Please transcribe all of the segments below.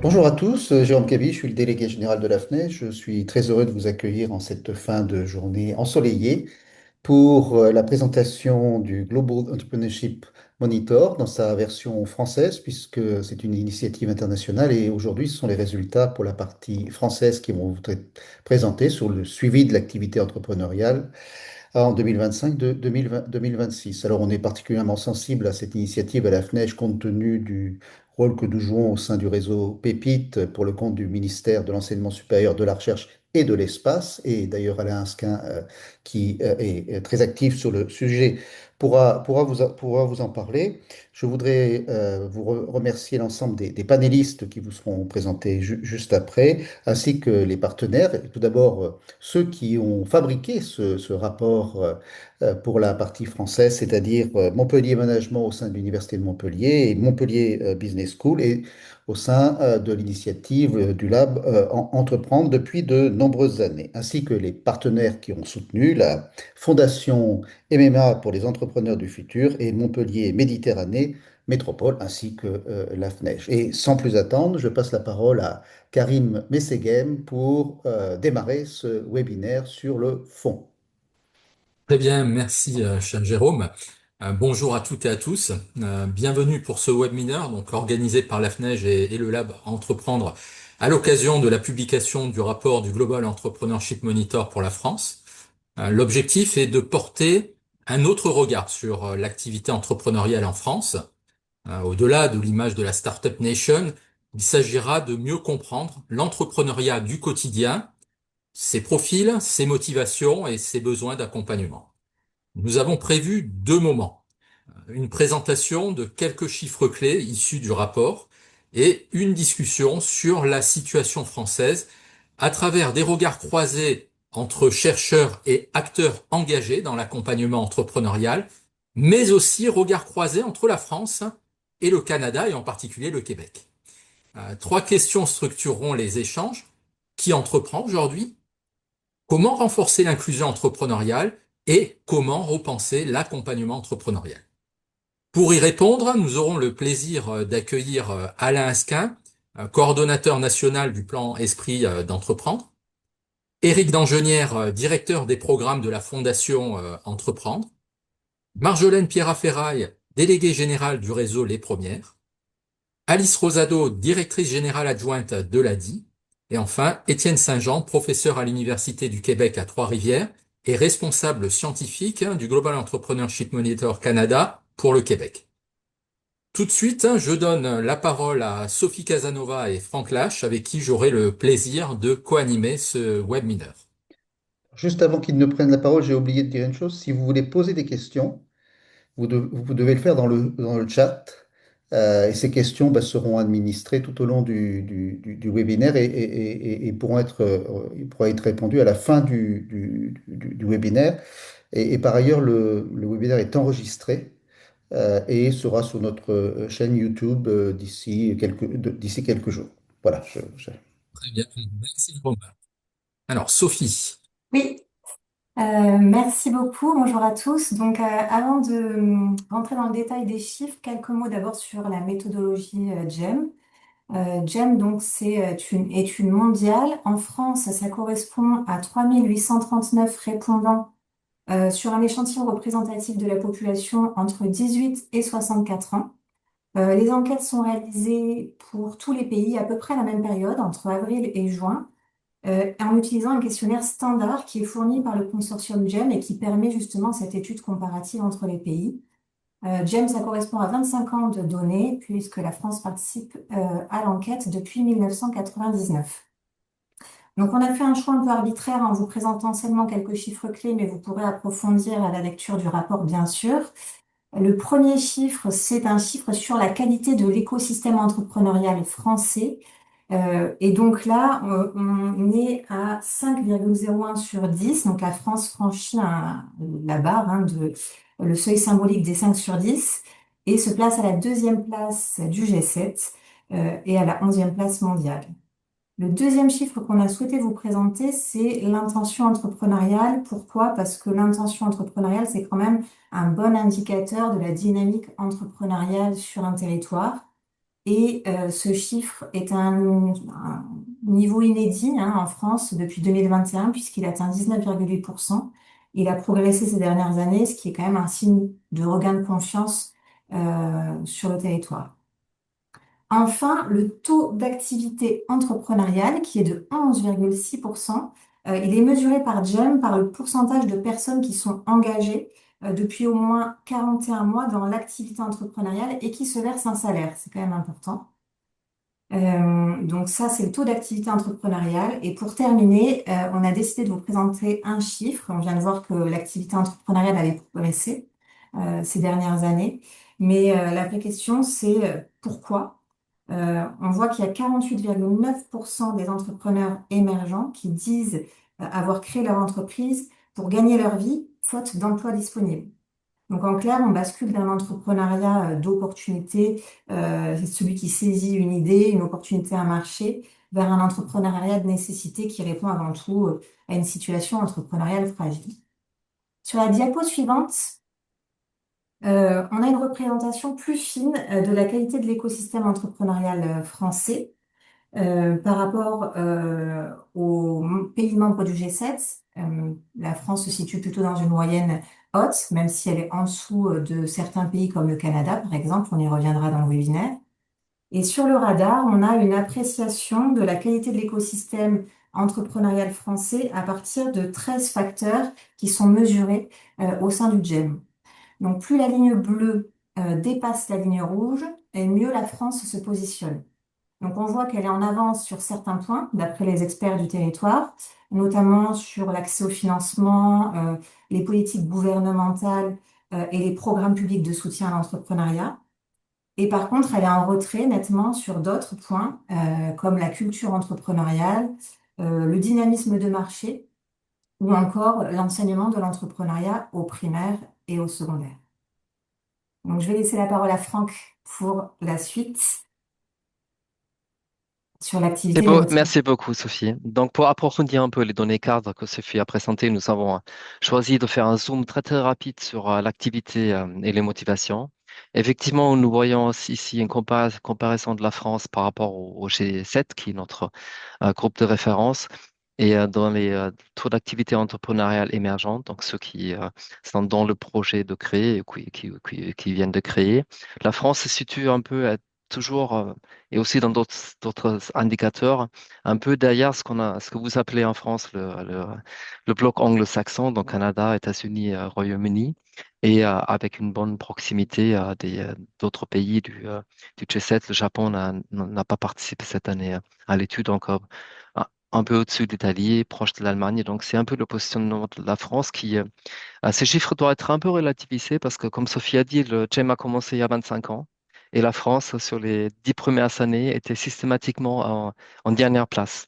Bonjour à tous, Jérôme Cabi, je suis le délégué général de la FNES. Je suis très heureux de vous accueillir en cette fin de journée ensoleillée pour la présentation du Global Entrepreneurship Monitor dans sa version française, puisque c'est une initiative internationale et aujourd'hui ce sont les résultats pour la partie française qui vont vous être présentés sur le suivi de l'activité entrepreneuriale en 2025 de 2026. Alors, on est particulièrement sensible à cette initiative à la FNEJ compte tenu du rôle que nous jouons au sein du réseau PEPIT pour le compte du ministère de l'Enseignement supérieur, de la Recherche et de l'Espace. Et d'ailleurs, Alain Asquin, qui est très actif sur le sujet, pourra vous en parler. Je voudrais vous remercier l'ensemble des panélistes qui vous seront présentés juste après, ainsi que les partenaires. Tout d'abord, ceux qui ont fabriqué ce rapport pour la partie française, c'est-à-dire Montpellier Management au sein de l'Université de Montpellier et Montpellier Business School et au sein de l'initiative du Lab Entreprendre depuis de nombreuses années, ainsi que les partenaires qui ont soutenu la Fondation MMA pour les entrepreneurs du futur et Montpellier Méditerranée Métropole, ainsi que la FNEJ. Et sans plus attendre, je passe la parole à Karim Messegem pour démarrer ce webinaire sur le fond. Très bien, merci cher Jérôme. Bonjour à toutes et à tous. Bienvenue pour ce webinaire donc organisé par la FNEJ et le Lab Entreprendre à l'occasion de la publication du rapport du Global Entrepreneurship Monitor pour la France. L'objectif est de porter un autre regard sur l'activité entrepreneuriale en France. Au-delà de l'image de la Startup Nation, il s'agira de mieux comprendre l'entrepreneuriat du quotidien, ses profils, ses motivations et ses besoins d'accompagnement. Nous avons prévu deux moments. Une présentation de quelques chiffres clés issus du rapport et une discussion sur la situation française à travers des regards croisés entre chercheurs et acteurs engagés dans l'accompagnement entrepreneurial, mais aussi regards croisés entre la France et le Canada et en particulier le Québec. Trois questions structureront les échanges. Qui entreprend aujourd'hui? Comment renforcer l'inclusion entrepreneuriale et comment repenser l'accompagnement entrepreneurial? Pour y répondre, nous aurons le plaisir d'accueillir Alain Asquin, coordonnateur national du plan Esprit d'entreprendre, Éric Dangenière, directeur des programmes de la Fondation Entreprendre, Marjolaine Pierrat-Ferraille, déléguée générale du réseau Les Premières, Alice Rosado, directrice générale adjointe de l'ADI, et enfin Étienne Saint-Jean, professeur à l'Université du Québec à Trois-Rivières et responsable scientifique du Global Entrepreneurship Monitor Canada pour le Québec. Tout de suite, je donne la parole à Sophie Casanova et Franck Lache, avec qui j'aurai le plaisir de co-animer ce webinaire. Juste avant qu'ils ne prennent la parole, j'ai oublié de dire une chose. Si vous voulez poser des questions, vous devez le faire dans le chat. Et ces questions seront administrées tout au long du webinaire et pourront pourront être répondues à la fin du webinaire. Et par ailleurs, le webinaire est enregistré et sera sur notre chaîne YouTube d'ici quelques jours. Voilà. Très bien, merci Romain. Alors Sophie, Oui, merci beaucoup. Bonjour à tous. Donc, avant de rentrer dans le détail des chiffres, quelques mots d'abord sur la méthodologie GEM. GEM, donc, est une mondiale. En France, ça correspond à 3839 répondants sur un échantillon représentatif de la population entre 18 et 64 ans. Les enquêtes sont réalisées pour tous les pays à peu près à la même période, entre avril et juin, en utilisant un questionnaire standard qui est fourni par le consortium GEM et qui permet justement cette étude comparative entre les pays. GEM, ça correspond à 25 ans de données, puisque la France participe à l'enquête depuis 1999. Donc, on a fait un choix un peu arbitraire en vous présentant seulement quelques chiffres clés, mais vous pourrez approfondir à la lecture du rapport, bien sûr. Le premier chiffre, c'est un chiffre sur la qualité de l'écosystème entrepreneurial français. Et donc là, on est à 5,01 sur 10. Donc la France franchit la barre le seuil symbolique des 5 sur 10 et se place à la deuxième place du G7 et à la 11e place mondiale. Le deuxième chiffre qu'on a souhaité vous présenter, c'est l'intention entrepreneuriale. Pourquoi? Parce que l'intention entrepreneuriale, c'est quand même un bon indicateur de la dynamique entrepreneuriale sur un territoire. Et ce chiffre est un niveau inédit hein, en France depuis 2021 puisqu'il atteint 19,8%. Il a progressé ces dernières années, ce qui est quand même un signe de regain de confiance sur le territoire. Enfin, le taux d'activité entrepreneuriale, qui est de 11,6%, il est mesuré par GEM par le pourcentage de personnes qui sont engagées depuis au moins 41 mois dans l'activité entrepreneuriale et qui se versent un salaire. C'est quand même important. Donc ça, c'est le taux d'activité entrepreneuriale. Et pour terminer, on a décidé de vous présenter un chiffre. On vient de voir que l'activité entrepreneuriale avait progressé ces dernières années. Mais la vraie question, c'est pourquoi? On voit qu'il y a 48,9% des entrepreneurs émergents qui disent avoir créé leur entreprise pour gagner leur vie, faute d'emplois disponibles. Donc en clair, on bascule d'un entrepreneuriat d'opportunité, c'est celui qui saisit une idée, une opportunité, un marché, vers un entrepreneuriat de nécessité qui répond avant tout à une situation entrepreneuriale fragile. Sur la diapo suivante, on a une représentation plus fine de la qualité de l'écosystème entrepreneurial français par rapport aux pays membres du G7. La France se situe plutôt dans une moyenne haute, même si elle est en dessous de certains pays comme le Canada, par exemple. On y reviendra dans le webinaire. Et sur le radar, on a une appréciation de la qualité de l'écosystème entrepreneurial français à partir de 13 facteurs qui sont mesurés au sein du GEM. Donc, plus la ligne bleue dépasse la ligne rouge, et mieux la France se positionne. Donc, on voit qu'elle est en avance sur certains points, d'après les experts du territoire, notamment sur l'accès au financement, les politiques gouvernementales et les programmes publics de soutien à l'entrepreneuriat. Et par contre, elle est en retrait nettement sur d'autres points, comme la culture entrepreneuriale, le dynamisme de marché ou encore l'enseignement de l'entrepreneuriat au primaire et au secondaire. Donc, je vais laisser la parole à Franck pour la suite sur C'est l'activité et les beau, motivations. merci beaucoup, Sophie. Donc, pour approfondir un peu les données cadres que Sophie a présentées, nous avons choisi de faire un zoom très très rapide sur l'activité et les motivations. Effectivement, nous voyons aussi ici une comparaison de la France par rapport au G7, qui est notre groupe de référence, et dans les taux d'activité entrepreneuriale émergente, donc ceux qui sont dans le projet de créer et qui viennent de créer. La France se situe un peu toujours, et aussi dans d'autres indicateurs, un peu derrière ce que vous appelez en France le bloc anglo-saxon, donc Canada, États-Unis, Royaume-Uni, et avec une bonne proximité d'autres pays du G7. Le Japon n'a pas participé cette année à l'étude, donc un peu au-dessus de l'Italie, proche de l'Allemagne. Donc, c'est un peu le positionnement de la France qui, ces chiffres doivent être un peu relativisés parce que, comme Sophie a dit, le GEM a commencé il y a 25 ans et la France, sur les 10 premières années, était systématiquement en dernière place.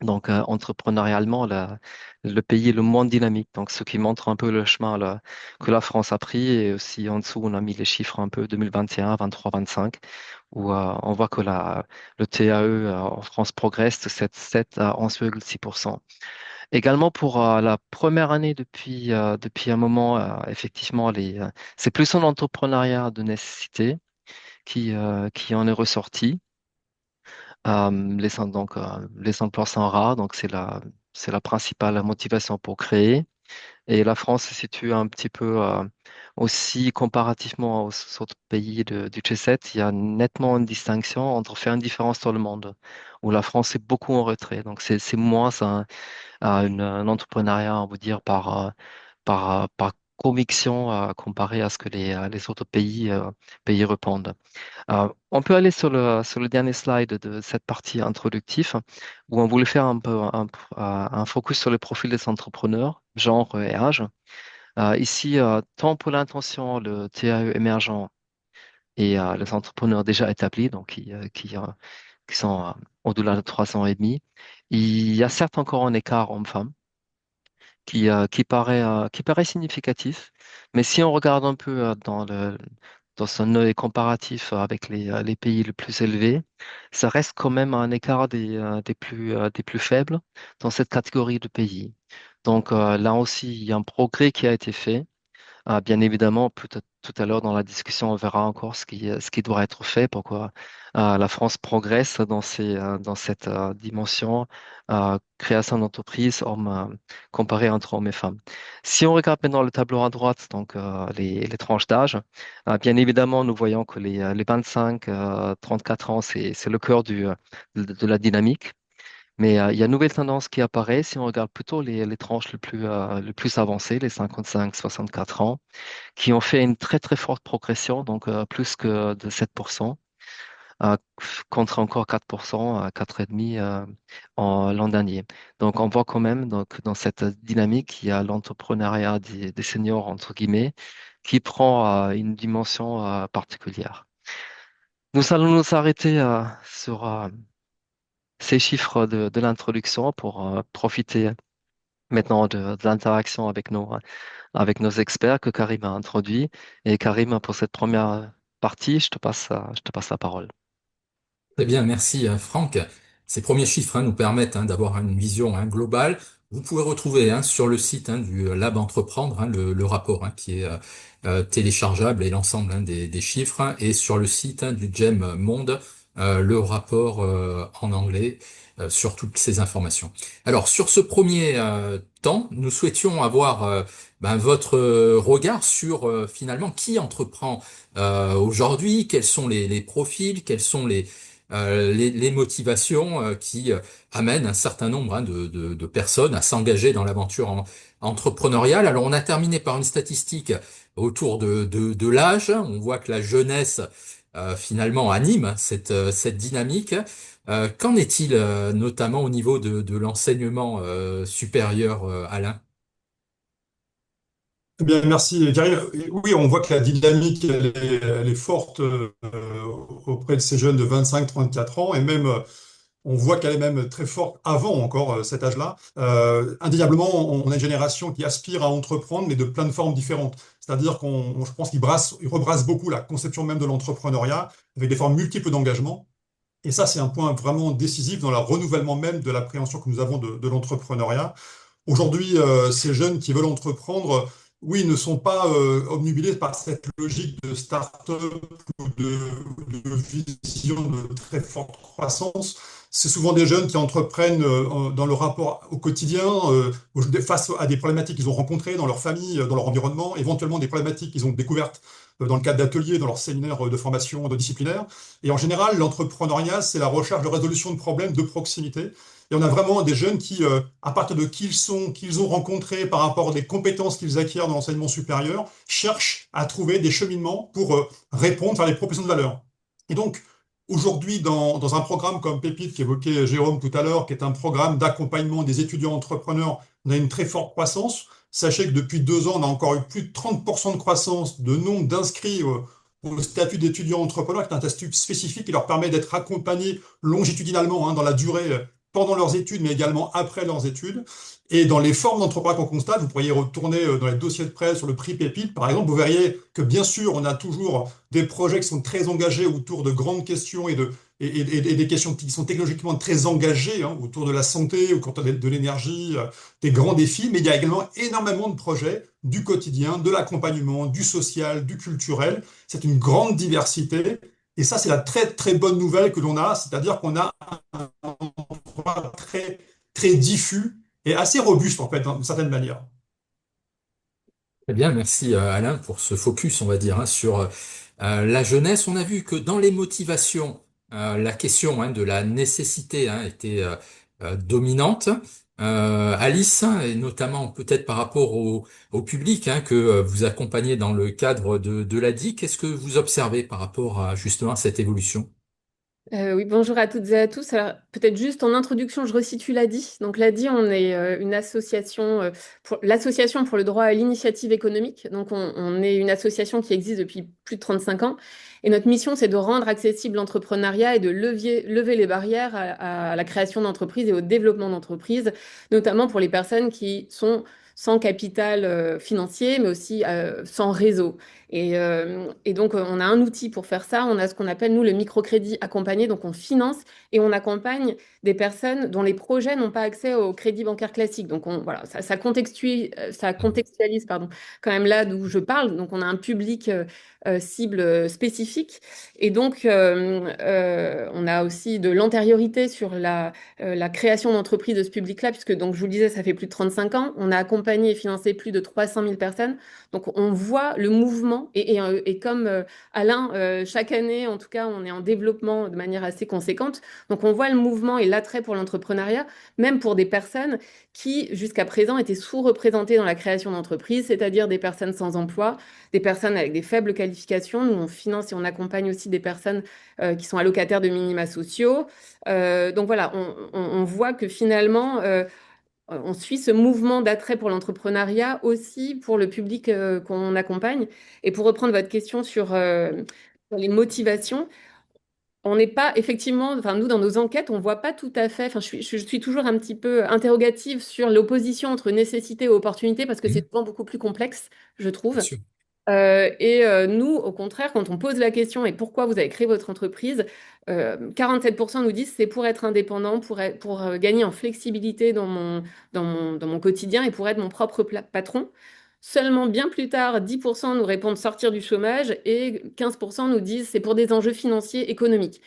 Donc, entrepreneurialement, le pays est le moins dynamique. Donc, ce qui montre un peu le chemin là, que la France a pris. Et aussi, en dessous, on a mis les chiffres un peu 2021, 23, 25, où on voit que le TAE en France progresse de 7 à 11,6%. Également, pour la première année depuis un moment, effectivement, c'est plus un entrepreneuriat de nécessité qui en est ressorti. Les emplois sont rares, donc c'est la principale motivation pour créer. Et la France se situe un petit peu aussi comparativement aux autres pays du G7. Il y a nettement une distinction entre faire une différence dans le monde, où la France est beaucoup en retrait. Donc c'est moins un entrepreneuriat, on va dire, par conviction comparé à ce que les autres pays répondent. On peut aller sur le dernier slide de cette partie introductive où on voulait faire un peu un focus sur les profils des entrepreneurs, genre et âge. Ici, tant pour l'intention, le TAE émergent et les entrepreneurs déjà établis, donc qui sont au-delà de 3 ans et demi, il y a certes encore un écart homme-femme qui paraît significatif. Mais si on regarde un peu dans un œil comparatif avec les pays les plus élevés, ça reste quand même un écart des plus faibles dans cette catégorie de pays. Donc là aussi, il y a un progrès qui a été fait. Bien évidemment, peut-être tout à l'heure dans la discussion, on verra encore ce qui doit être fait pour que la France progresse dans cette dimension, création d'entreprise, comparée entre hommes et femmes. Si on regarde maintenant le tableau à droite, donc les tranches d'âge, bien évidemment, nous voyons que les 25-34 ans, c'est le cœur de la dynamique. Mais il y a une nouvelle tendance qui apparaît si on regarde plutôt les tranches les plus avancées, les 55-64 ans, qui ont fait une très très forte progression, donc plus que de 7%, euh, contre encore 4%, 4,5% en l'an dernier. Donc on voit quand même donc, dans cette dynamique, il y a l'entrepreneuriat des seniors, entre guillemets, qui prend une dimension particulière. Nous allons nous arrêter sur ces chiffres de l'introduction pour profiter maintenant de l'interaction avec nos experts que Karim a introduit. Et Karim, pour cette première partie, je te passe la parole. Très bien, merci Franck. Ces premiers chiffres nous permettent d'avoir une vision globale. Vous pouvez retrouver sur le site du Lab Entreprendre le rapport qui est téléchargeable et l'ensemble des chiffres, et sur le site du GEM Monde le rapport en anglais sur toutes ces informations. Alors sur ce premier temps, nous souhaitions avoir votre regard sur finalement qui entreprend aujourd'hui, quels sont les profils, quels sont les motivations qui amènent un certain nombre de personnes à s'engager dans l'aventure entrepreneuriale. Alors, on a terminé par une statistique autour de l'âge. On voit que la jeunesse, finalement, anime cette dynamique. Qu'en est-il, notamment au niveau de l'enseignement supérieur, Alain? Eh bien, merci, Karim. Oui, on voit que la dynamique, elle est forte auprès de ces jeunes de 25-34 ans, et même, on voit qu'elle est même très forte avant encore cet âge-là. Indéniablement, on a une génération qui aspire à entreprendre, mais de plein de formes différentes. C'est-à-dire je pense il rebrasse beaucoup la conception même de l'entrepreneuriat, avec des formes multiples d'engagement. Et ça, c'est un point vraiment décisif dans le renouvellement même de l'appréhension que nous avons de l'entrepreneuriat. Aujourd'hui, ces jeunes qui veulent entreprendre, oui, ne sont pas obnubilés par cette logique de start-up ou de vision de très forte croissance. C'est souvent des jeunes qui entreprennent dans leur rapport au quotidien, face à des problématiques qu'ils ont rencontrées dans leur famille, dans leur environnement, éventuellement des problématiques qu'ils ont découvertes dans le cadre d'ateliers, dans leur séminaire de formation de disciplinaire. Et en général, l'entrepreneuriat, c'est la recherche de résolution de problèmes de proximité. Et on a vraiment des jeunes qui, à partir de qui ils sont, qu'ils ont rencontrés par rapport aux compétences qu'ils acquièrent dans l'enseignement supérieur, cherchent à trouver des cheminements pour répondre, faire des propositions de valeur. Et donc, aujourd'hui, dans un programme comme Pépite, qu'évoquait Jérôme tout à l'heure, qui est un programme d'accompagnement des étudiants entrepreneurs, on a une très forte croissance. Sachez que depuis 2 ans, on a encore eu plus de 30% de croissance de nombre d'inscrits au statut d'étudiant entrepreneur, qui est un statut spécifique qui leur permet d'être accompagnés longitudinalement dans la durée pendant leurs études, mais également après leurs études. Et dans les formes d'entrepreneuriat qu'on constate, vous pourriez retourner dans les dossiers de presse sur le prix Pépite, par exemple, vous verriez que bien sûr, on a toujours des projets qui sont très engagés autour de grandes questions et des questions qui sont technologiquement très engagées autour de la santé, autour de l'énergie, des grands défis, mais il y a également énormément de projets du quotidien, de l'accompagnement, du social, du culturel. C'est une grande diversité. Et ça, c'est la très très bonne nouvelle que l'on a, c'est-à-dire qu'on a très, très diffus et assez robuste, en fait, d'une certaine manière. Très bien, merci Alain pour ce focus, on va dire, sur la jeunesse. On a vu que dans les motivations, la question de la nécessité était dominante. Alice, et notamment peut-être par rapport au public que vous accompagnez dans le cadre de l'ADI, qu'est-ce que vous observez par rapport à justement cette évolution? Oui, bonjour à toutes et à tous. Alors, peut-être juste en introduction, je resitue l'ADI. Donc, l'ADI, on est une association, l'association pour le droit à l'initiative économique. Donc, on est une association qui existe depuis plus de 35 ans. Et notre mission, c'est de rendre accessible l'entrepreneuriat et de lever les barrières à la création d'entreprises et au développement d'entreprises, notamment pour les personnes qui sont sans capital financier, mais aussi sans réseau. Et donc, on a un outil pour faire ça. On a ce qu'on appelle, nous, le microcrédit accompagné. Donc, on finance et on accompagne des personnes dont les projets n'ont pas accès au crédit bancaire classique. Donc, voilà, ça contextualise, pardon, quand même là d'où je parle. Donc, on a un public cible spécifique. Et donc, on a aussi de l'antériorité sur la création d'entreprises de ce public-là, puisque, donc, je vous le disais, ça fait plus de 35 ans. On a accompagné et financé plus de 300 000 personnes. Donc, on voit le mouvement. Et comme Alain, chaque année, en tout cas, on est en développement de manière assez conséquente. Donc, on voit le mouvement et l'attrait pour l'entrepreneuriat, même pour des personnes qui, jusqu'à présent, étaient sous-représentées dans la création d'entreprises, c'est-à-dire des personnes sans emploi, des personnes avec des faibles qualifications. Nous, on finance et on accompagne aussi des personnes qui sont allocataires de minima sociaux. Donc voilà, on voit que finalement, on suit ce mouvement d'attrait pour l'entrepreneuriat aussi pour le public qu'on accompagne. Et pour reprendre votre question sur les motivations, on n'est pas effectivement, enfin nous dans nos enquêtes, on voit pas tout à fait. Enfin, je suis toujours un petit peu interrogative sur l'opposition entre nécessité et opportunité parce que c'est Oui, souvent beaucoup plus complexe, je bien trouve. sûr. Nous, au contraire, quand on pose la question et pourquoi vous avez créé votre entreprise, 47% nous disent c'est pour être indépendant, pour gagner en flexibilité dans mon quotidien et pour être mon propre patron. Seulement bien plus tard, 10% nous répondent sortir du chômage et 15% nous disent c'est pour des enjeux financiers, économiques.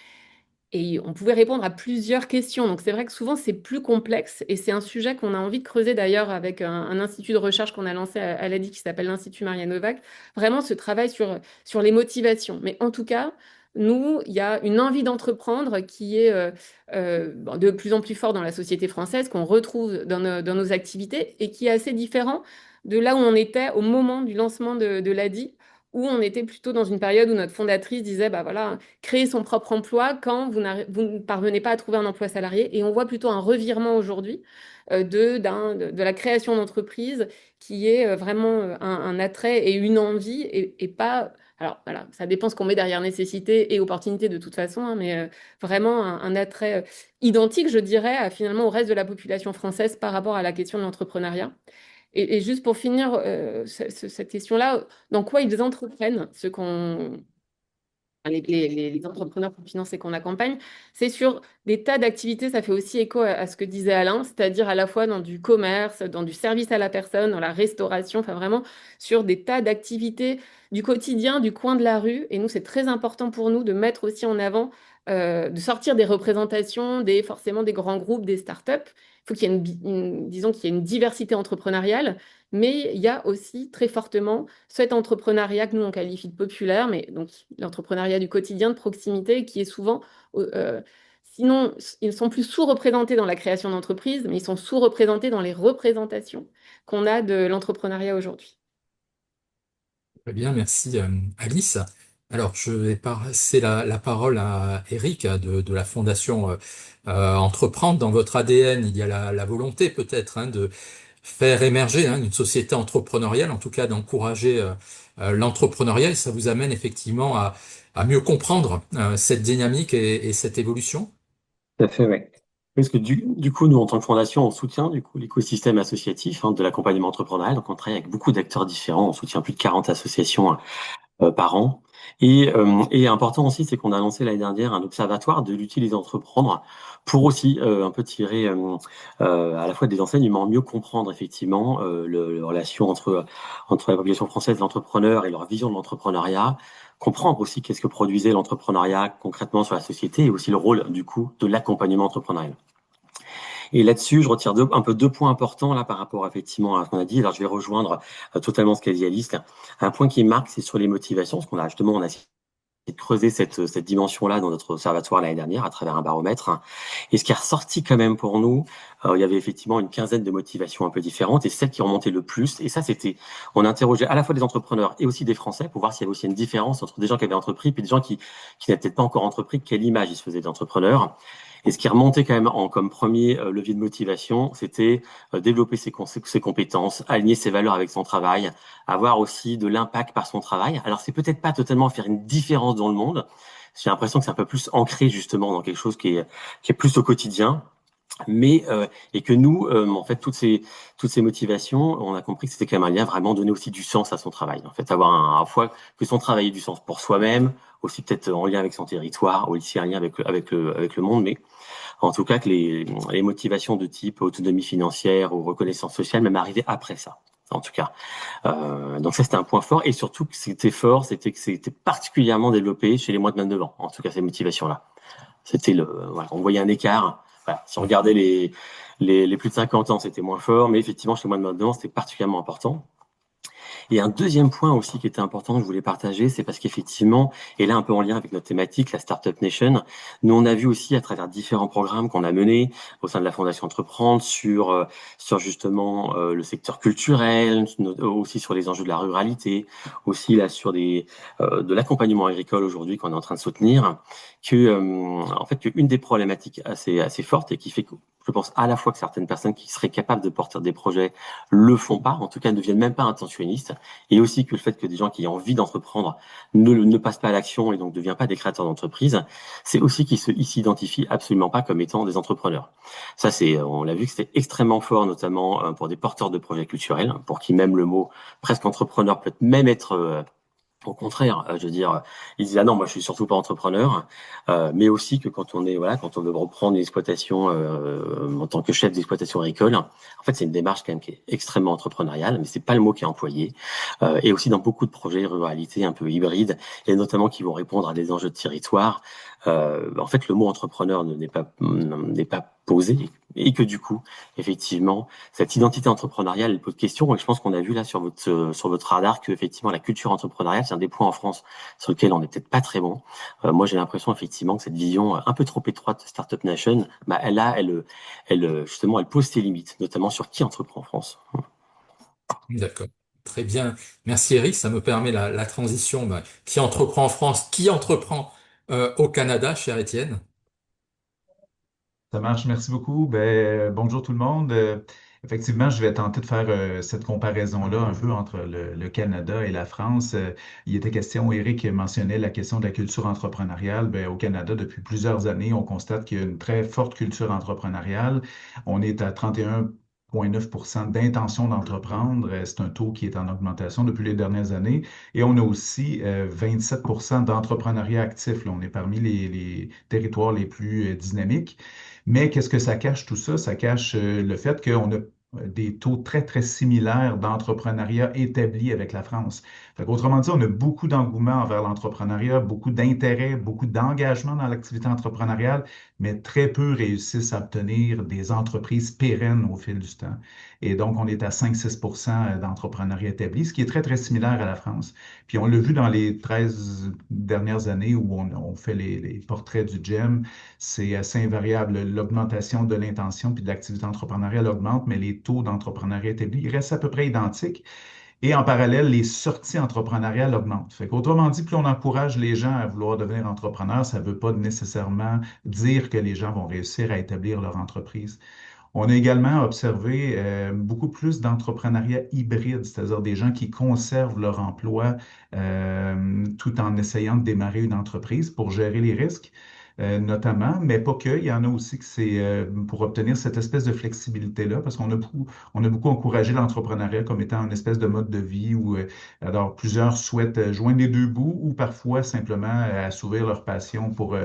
Et on pouvait répondre à plusieurs questions. Donc c'est vrai que souvent c'est plus complexe et c'est un sujet qu'on a envie de creuser d'ailleurs avec un institut de recherche qu'on a lancé à l'ADI qui s'appelle l'Institut Maria Novak. Vraiment ce travail sur les motivations. Mais en tout cas, nous, il y a une envie d'entreprendre qui est bon, de plus en plus forte dans la société française, qu'on retrouve dans nos activités et qui est assez différent de là où on était au moment du lancement de l'ADI, où on était plutôt dans une période où notre fondatrice disait, bah voilà, créer son propre emploi quand vous ne parvenez pas à trouver un emploi salarié. Et on voit plutôt un revirement aujourd'hui de la création d'entreprise qui est vraiment un attrait et une envie et pas... Alors voilà, ça dépend ce qu'on met derrière nécessité et opportunité de toute façon, hein, mais vraiment un attrait identique, je dirais, finalement au reste de la population française par rapport à la question de l'entrepreneuriat. Et juste pour finir cette question-là, dans quoi ils entreprennent, les entrepreneurs qu'on finance et qu'on accompagne, c'est sur des tas d'activités. Ça fait aussi écho à ce que disait Alain, c'est-à-dire à la fois dans du commerce, dans du service à la personne, dans la restauration, enfin vraiment sur des tas d'activités du quotidien, du coin de la rue. Et nous, c'est très important pour nous de mettre aussi en avant, de sortir des représentations, forcément des grands groupes, des startups. Il faut qu'il y ait disons qu'il y ait une diversité entrepreneuriale, mais il y a aussi très fortement cet entrepreneuriat que nous on qualifie de populaire, mais donc l'entrepreneuriat du quotidien, de proximité, qui est souvent, sinon, ils sont plus sous-représentés dans la création d'entreprises, mais ils sont sous-représentés dans les représentations qu'on a de l'entrepreneuriat aujourd'hui. Très bien, merci Alice. Alors, je vais passer la parole à Eric de la Fondation Entreprendre. Dans votre ADN, il y a la volonté peut-être de faire émerger une société entrepreneuriale, en tout cas d'encourager l'entrepreneuriat. Et ça vous amène effectivement à mieux comprendre cette dynamique et cette évolution. Tout à fait, ouais. Parce que du coup, nous, en tant que fondation, on soutient du coup l'écosystème associatif de l'accompagnement entrepreneurial. Donc, on travaille avec beaucoup d'acteurs différents. On soutient plus de 40 associations par an. Et important aussi, c'est qu'on a lancé l'année dernière un observatoire de l'utile entreprendre pour aussi un peu tirer à la fois des enseignements, mieux comprendre effectivement la relation entre la population française et l'entrepreneur et leur vision de l'entrepreneuriat, comprendre aussi qu'est-ce que produisait l'entrepreneuriat concrètement sur la société et aussi le rôle du coup de l'accompagnement entrepreneurial. Et là-dessus, je retire un peu deux points importants là par rapport effectivement à ce qu'on a dit. Alors, je vais rejoindre totalement ce qu'a dit Alice. Un point qui marque, c'est sur les motivations, parce qu'on a justement, on a essayé de creuser cette dimension-là dans notre observatoire l'année dernière à travers un baromètre. Et ce qui est ressorti quand même pour nous, il y avait effectivement une quinzaine de motivations un peu différentes et celle qui remontait le plus. Et ça, c'était, on a interrogé à la fois des entrepreneurs et aussi des Français pour voir s'il y avait aussi une différence entre des gens qui avaient entrepris et des gens qui n'avaient peut-être pas encore entrepris, quelle image ils se faisaient d'entrepreneurs. Et ce qui remontait quand même comme premier levier de motivation, c'était développer ses compétences, aligner ses valeurs avec son travail, avoir aussi de l'impact par son travail. Alors, c'est peut-être pas totalement faire une différence dans le monde. J'ai l'impression que c'est un peu plus ancré justement dans quelque chose qui est plus au quotidien. Et que nous, en fait, toutes ces motivations, on a compris que c'était quand même un lien vraiment donner aussi du sens à son travail. En fait, avoir à la fois que son travail ait du sens pour soi-même, aussi peut-être en lien avec son territoire, aussi un lien avec le monde, mais en tout cas que les motivations de type autonomie financière ou reconnaissance sociale même arrivaient après ça. En tout cas, donc ça c'était un point fort et surtout que c'était fort, c'était que c'était particulièrement développé chez les moins de 29 ans. En tout cas, ces motivations-là. Voilà, on voyait un écart. Voilà, si on regardait les plus de 50 ans, c'était moins fort, mais effectivement, chez les moins de 29 ans, c'était particulièrement important. Et un deuxième point aussi qui était important que je voulais partager, c'est parce qu'effectivement, et là un peu en lien avec notre thématique, la Startup Nation, nous on a vu aussi à travers différents programmes qu'on a menés au sein de la Fondation Entreprendre sur justement le secteur culturel, aussi sur les enjeux de la ruralité, aussi là sur de l'accompagnement agricole aujourd'hui qu'on est en train de soutenir, en fait qu'une des problématiques assez fortes et qui fait que je pense à la fois que certaines personnes qui seraient capables de porter des projets le font pas, en tout cas ne deviennent même pas intentionnistes, et aussi que le fait que des gens qui ont envie d'entreprendre ne passent pas à l'action et donc ne deviennent pas des créateurs d'entreprise, c'est aussi qu'ils s'identifient absolument pas comme étant des entrepreneurs. Ça, on l'a vu que c'était extrêmement fort, notamment pour des porteurs de projets culturels, pour qui même le mot presque entrepreneur peut même être au contraire, je veux dire, ils disent ah non, moi je suis surtout pas entrepreneur, mais aussi que quand on veut reprendre une exploitation en tant que chef d'exploitation agricole, en fait c'est une démarche quand même qui est extrêmement entrepreneuriale, mais c'est pas le mot qui est employé, et aussi dans beaucoup de projets de ruralité un peu hybrides, et notamment qui vont répondre à des enjeux de territoire. En fait, le mot entrepreneur n'est pas posé, et que du coup, effectivement, cette identité entrepreneuriale, elle pose question. Et je pense qu'on a vu là sur votre radar que effectivement la culture entrepreneuriale, c'est un des points en France sur lequel on n'est peut-être pas très bon. Moi, j'ai l'impression effectivement que cette vision un peu trop étroite de Startup Nation, bah, justement, elle pose ses limites, notamment sur qui entreprend en France. D'accord. Très bien. Merci Eric. Ça me permet la transition. Qui entreprend en France? Qui entreprend au Canada, cher Étienne? Ça marche, merci beaucoup. Ben, bonjour tout le monde. Effectivement, je vais tenter de faire cette comparaison-là un peu entre le Canada et la France. Il était question, Eric mentionnait la question de la culture entrepreneuriale. Ben, au Canada, depuis plusieurs années, on constate qu'il y a une très forte culture entrepreneuriale. On est à 31,9% d'intention d'entreprendre. C'est un taux qui est en augmentation depuis les dernières années. Et on a aussi 27% d'entrepreneuriat actif. Là, on est parmi les territoires les plus dynamiques. Mais qu'est-ce que ça cache tout ça? Ça cache le fait qu'on a des taux très, très similaires d'entrepreneuriat établis avec la France. Autrement dit, on a beaucoup d'engouement envers l'entrepreneuriat, beaucoup d'intérêt, beaucoup d'engagement dans l'activité entrepreneuriale, mais très peu réussissent à obtenir des entreprises pérennes au fil du temps. Et donc, on est à 5-6% d'entrepreneuriat établi, ce qui est très, très similaire à la France. Puis, on l'a vu dans les 13 dernières années où on fait les portraits du GEM, c'est assez invariable. L'augmentation de l'intention puis de l'activité entrepreneuriale augmente, mais les taux d'entrepreneuriat établis ils restent à peu près identiques. Et en parallèle, les sorties entrepreneuriales augmentent. Autrement dit, plus on encourage les gens à vouloir devenir entrepreneurs, ça ne veut pas nécessairement dire que les gens vont réussir à établir leur entreprise. On a également observé beaucoup plus d'entrepreneuriat hybride, c'est-à-dire des gens qui conservent leur emploi tout en essayant de démarrer une entreprise pour gérer les risques. Notamment, mais pas que. Il y en a aussi que c'est pour obtenir cette espèce de flexibilité-là, parce on a beaucoup encouragé l'entrepreneuriat comme étant une espèce de mode de vie où alors plusieurs souhaitent joindre les deux bouts ou parfois simplement assouvir leur passion pour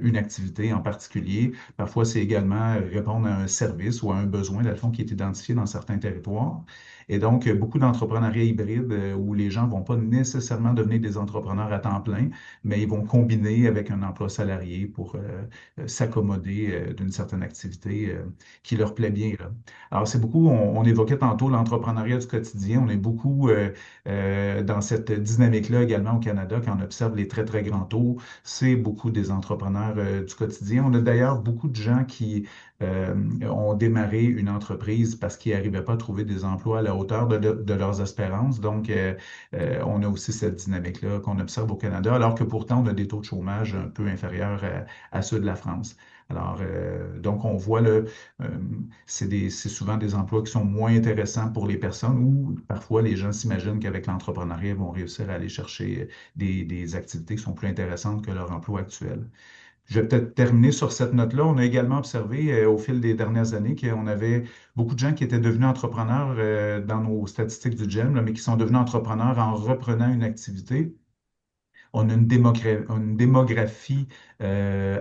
une activité en particulier. Parfois, c'est également répondre à un service ou à un besoin, dans le fond, qui est identifié dans certains territoires. Et donc, beaucoup d'entrepreneuriat hybride où les gens vont pas nécessairement devenir des entrepreneurs à temps plein, mais ils vont combiner avec un emploi salarié pour s'accommoder d'une certaine activité qui leur plaît bien, là. Alors, c'est beaucoup, on évoquait tantôt l'entrepreneuriat du quotidien. On est beaucoup dans cette dynamique-là également au Canada, quand on observe les très, très grands taux. C'est beaucoup des entrepreneurs du quotidien. On a d'ailleurs beaucoup de gens qui ont démarré une entreprise parce qu'ils n'arrivaient pas à trouver des emplois à la hauteur de leurs espérances. Donc, on a aussi cette dynamique-là qu'on observe au Canada, alors que pourtant, on a des taux de chômage un peu inférieurs à ceux de la France. Alors, donc, on voit c'est souvent des emplois qui sont moins intéressants pour les personnes ou parfois les gens s'imaginent qu'avec l'entrepreneuriat, ils vont réussir à aller chercher des activités qui sont plus intéressantes que leur emploi actuel. Je vais peut-être terminer sur cette note-là. On a également observé au fil des dernières années qu'on avait beaucoup de gens qui étaient devenus entrepreneurs dans nos statistiques du GEM, là, mais qui sont devenus entrepreneurs en reprenant une activité. On a une démographie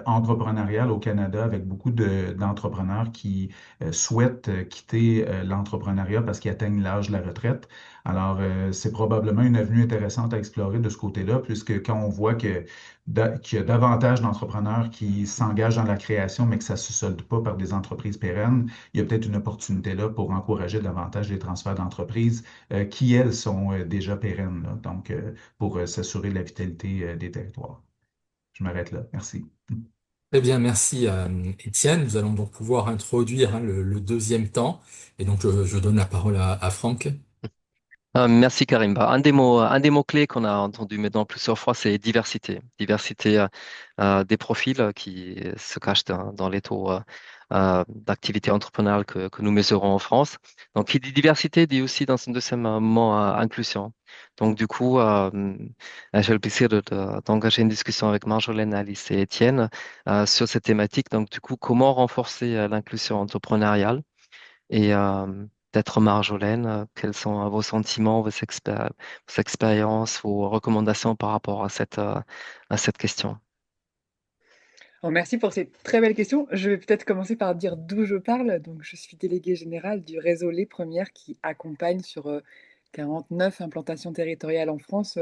entrepreneuriale au Canada avec beaucoup d'entrepreneurs qui souhaitent quitter l'entrepreneuriat parce qu'ils atteignent l'âge de la retraite. Alors, c'est probablement une avenue intéressante à explorer de ce côté-là, puisque quand on voit qu'il y a davantage d'entrepreneurs qui s'engagent dans la création, mais que ça ne se solde pas par des entreprises pérennes, il y a peut-être une opportunité là pour encourager davantage les transferts d'entreprises qui, elles, sont déjà pérennes, là. Donc, pour s'assurer de la vitalité des territoires. Je m'arrête là. Merci. Très bien, merci Étienne. Nous allons donc pouvoir introduire le deuxième temps. Et donc, je donne la parole à Franck. Merci Karim. Un des mots-clés qu'on a entendu maintenant plusieurs fois, c'est diversité. Diversité des profils qui se cachent dans les taux d'activité entrepreneuriale que nous mesurons en France. Donc, qui dit diversité dit aussi dans un deuxième moment inclusion. Donc, du coup, j'ai le plaisir d'engager une discussion avec Marjolaine, Alice et Étienne sur cette thématique. Donc, du coup, comment renforcer l'inclusion entrepreneuriale? Et peut-être Marjolaine, quels sont vos sentiments, vos expériences, vos recommandations par rapport à cette question? Alors, merci pour ces très belles questions. Je vais peut-être commencer par dire d'où je parle. Donc, je suis déléguée générale du réseau Les Premières qui accompagne sur 49 implantations territoriales en France,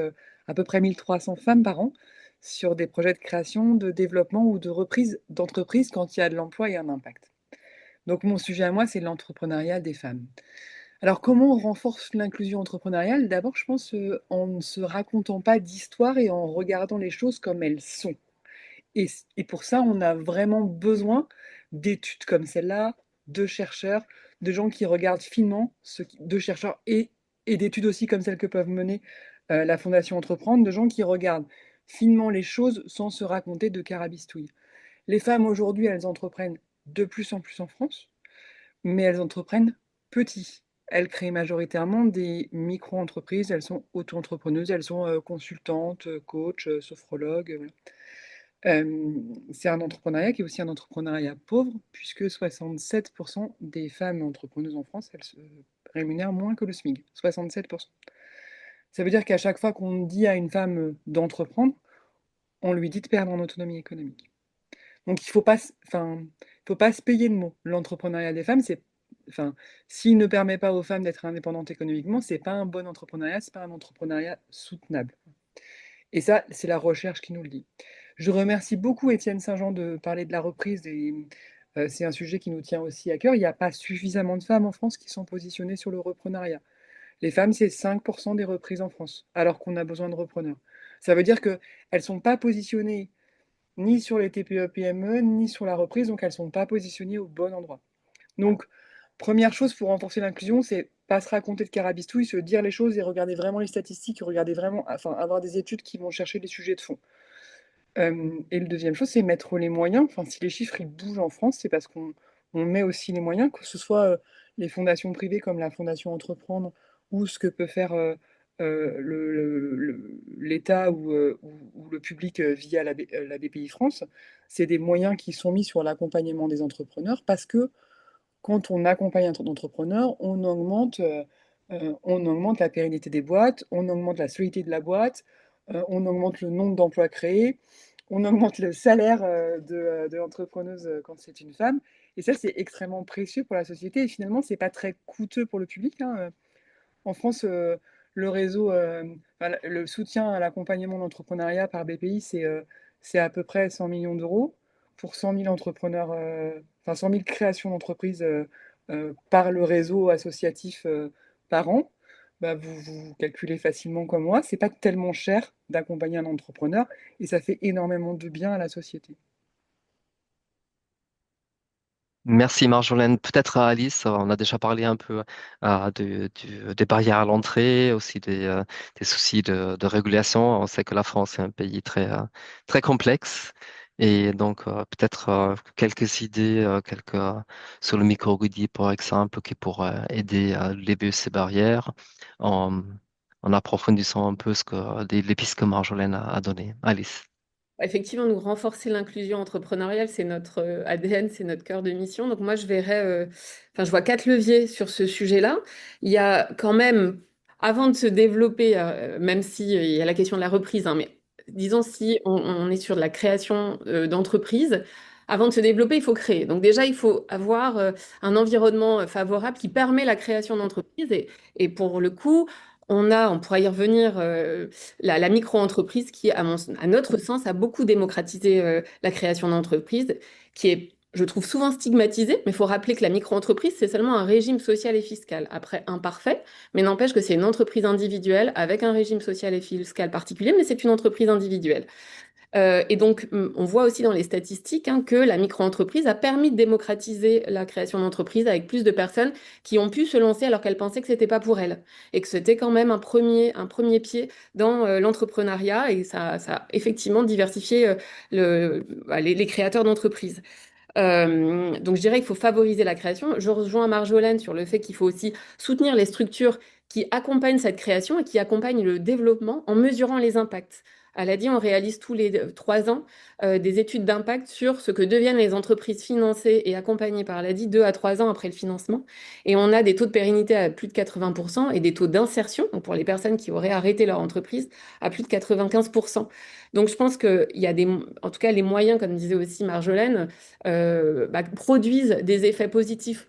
à peu près 1300 femmes par an sur des projets de création, de développement ou de reprise d'entreprise quand il y a de l'emploi et un impact. Donc, mon sujet à moi, c'est l'entrepreneuriat des femmes. Alors, comment on renforce l'inclusion entrepreneuriale? D'abord, je pense en ne se racontant pas d'histoire et en regardant les choses comme elles sont. Et pour ça, on a vraiment besoin d'études comme celle-là, de chercheurs, de gens qui regardent finement, de chercheurs et d'études aussi comme celles que peuvent mener la Fondation Entreprendre, de gens qui regardent finement les choses sans se raconter de carabistouilles. Les femmes aujourd'hui, elles entreprennent de plus en plus en France, mais elles entreprennent petit. Elles créent majoritairement des micro-entreprises, elles sont auto-entrepreneuses, elles sont consultantes, coachs, sophrologues. Voilà. C'est un entrepreneuriat qui est aussi un entrepreneuriat pauvre, puisque 67% des femmes entrepreneuses en France, elles se rémunèrent moins que le SMIC. 67%. Ça veut dire qu'à chaque fois qu'on dit à une femme d'entreprendre, on lui dit de perdre en autonomie économique. Donc il ne faut pas, faut pas se payer de mots. L'entrepreneuriat des femmes, enfin, s'il ne permet pas aux femmes d'être indépendantes économiquement, c'est pas un bon entrepreneuriat, c'est pas un entrepreneuriat soutenable. Et ça, c'est la recherche qui nous le dit. Je remercie beaucoup Étienne Saint-Jean de parler de la reprise. C'est un sujet qui nous tient aussi à cœur. Il n'y a pas suffisamment de femmes en France qui sont positionnées sur le reprenariat. Les femmes, c'est 5% des reprises en France, alors qu'on a besoin de repreneurs. Ça veut dire qu'elles ne sont pas positionnées ni sur les TPE-PME, ni sur la reprise, donc elles ne sont pas positionnées au bon endroit. Donc, première chose pour renforcer l'inclusion, c'est pas se raconter de carabistouille, se dire les choses et regarder vraiment les statistiques, regarder vraiment, enfin, avoir des études qui vont chercher les sujets de fond. Et le deuxième chose, c'est mettre les moyens. Enfin, si les chiffres ils bougent en France, c'est parce qu'on met aussi les moyens, que ce soit les fondations privées comme la Fondation Entreprendre ou ce que peut faire l'État ou le public via la BPI France. C'est des moyens qui sont mis sur l'accompagnement des entrepreneurs parce que quand on accompagne un entrepreneur, on augmente la pérennité des boîtes, on augmente la solidité de la boîte, on augmente le nombre d'emplois créés, on augmente le salaire de l'entrepreneuse quand c'est une femme. Et ça, c'est extrêmement précieux pour la société. Et finalement, c'est pas très coûteux pour le public, hein. En France, le réseau, enfin, le soutien à l'accompagnement de l'entrepreneuriat par BPI, c'est à peu près 100 millions d'euros pour 100 000 entrepreneurs, enfin 100 000 créations d'entreprises par le réseau associatif par an. Bah, vous calculez facilement comme moi, c'est pas tellement cher d'accompagner un entrepreneur et ça fait énormément de bien à la société. Merci Marjolaine. Peut-être à Alice, on a déjà parlé un peu des barrières à l'entrée, aussi des soucis de régulation. On sait que la France est un pays très complexe. Et donc, peut-être quelques idées, sur le microcrédit, par exemple, qui pourraient aider à lever ces barrières en, en approfondissant un peu les pistes que Marjolaine a données. Alice. Effectivement, nous renforcer l'inclusion entrepreneuriale, c'est notre ADN, c'est notre cœur de mission. Donc moi, enfin, je vois quatre leviers sur ce sujet-là. Il y a quand même, avant de se développer, même si il y a la question de la reprise, hein, mais disons si on est sur de la création d'entreprise, avant de se développer, il faut créer. Donc déjà, il faut avoir un environnement favorable qui permet la création d'entreprise. Et pour le coup, on pourra y revenir. La micro-entreprise qui, à notre sens, a beaucoup démocratisé la création d'entreprises, qui est, je trouve, souvent stigmatisée, mais il faut rappeler que la micro-entreprise, c'est seulement un régime social et fiscal, après imparfait, mais n'empêche que c'est une entreprise individuelle avec un régime social et fiscal particulier, mais c'est une entreprise individuelle. Et donc, on voit aussi dans les statistiques hein, que la micro-entreprise a permis de démocratiser la création d'entreprises avec plus de personnes qui ont pu se lancer alors qu'elles pensaient que c'était pas pour elles et que c'était quand même un premier pied dans l'entrepreneuriat et ça a effectivement diversifié les créateurs d'entreprises. Donc je dirais qu'il faut favoriser la création. Je rejoins Marjolaine sur le fait qu'il faut aussi soutenir les structures qui accompagnent cette création et qui accompagnent le développement en mesurant les impacts. Elle a dit, on réalise tous les 3 ans des études d'impact sur ce que deviennent les entreprises financées et accompagnées par l'ADI 2 à 3 ans après le financement. Et on a des taux de pérennité à plus de 80% et des taux d'insertion, donc pour les personnes qui auraient arrêté leur entreprise, à plus de 95%. Donc je pense qu'il y a en tout cas les moyens, comme disait aussi Marjolaine, produisent des effets positifs,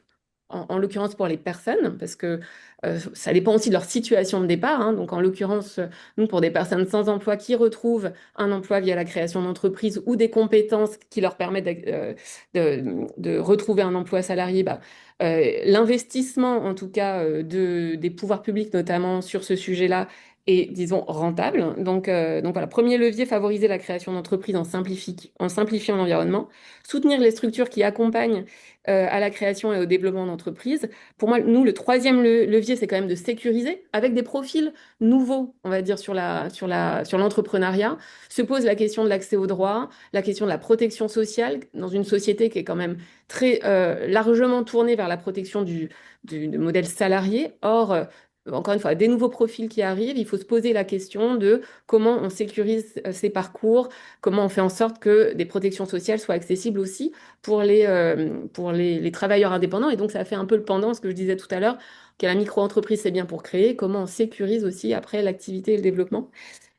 en l'occurrence pour les personnes, parce que ça dépend aussi de leur situation de départ. Hein. Donc, en l'occurrence, nous, pour des personnes sans emploi qui retrouvent un emploi via la création d'entreprise ou des compétences qui leur permettent de retrouver un emploi salarié, l'investissement, en tout cas, des pouvoirs publics, notamment sur ce sujet-là, est, disons, rentable. Donc voilà, premier levier, favoriser la création d'entreprises en simplifiant l'environnement, soutenir les structures qui accompagnent à la création et au développement d'entreprises. Pour moi, nous, le troisième levier, c'est quand même de sécuriser avec des profils nouveaux, on va dire, sur l'entrepreneuriat. Se pose la question de l'accès aux droits, la question de la protection sociale dans une société qui est quand même très largement tournée vers la protection du modèle salarié. Or, encore une fois, des nouveaux profils qui arrivent, il faut se poser la question de comment on sécurise ces parcours, comment on fait en sorte que des protections sociales soient accessibles aussi pour les travailleurs indépendants. Et donc, ça fait un peu le pendant, ce que je disais tout à l'heure, que la micro-entreprise, c'est bien pour créer, comment on sécurise aussi après l'activité et le développement.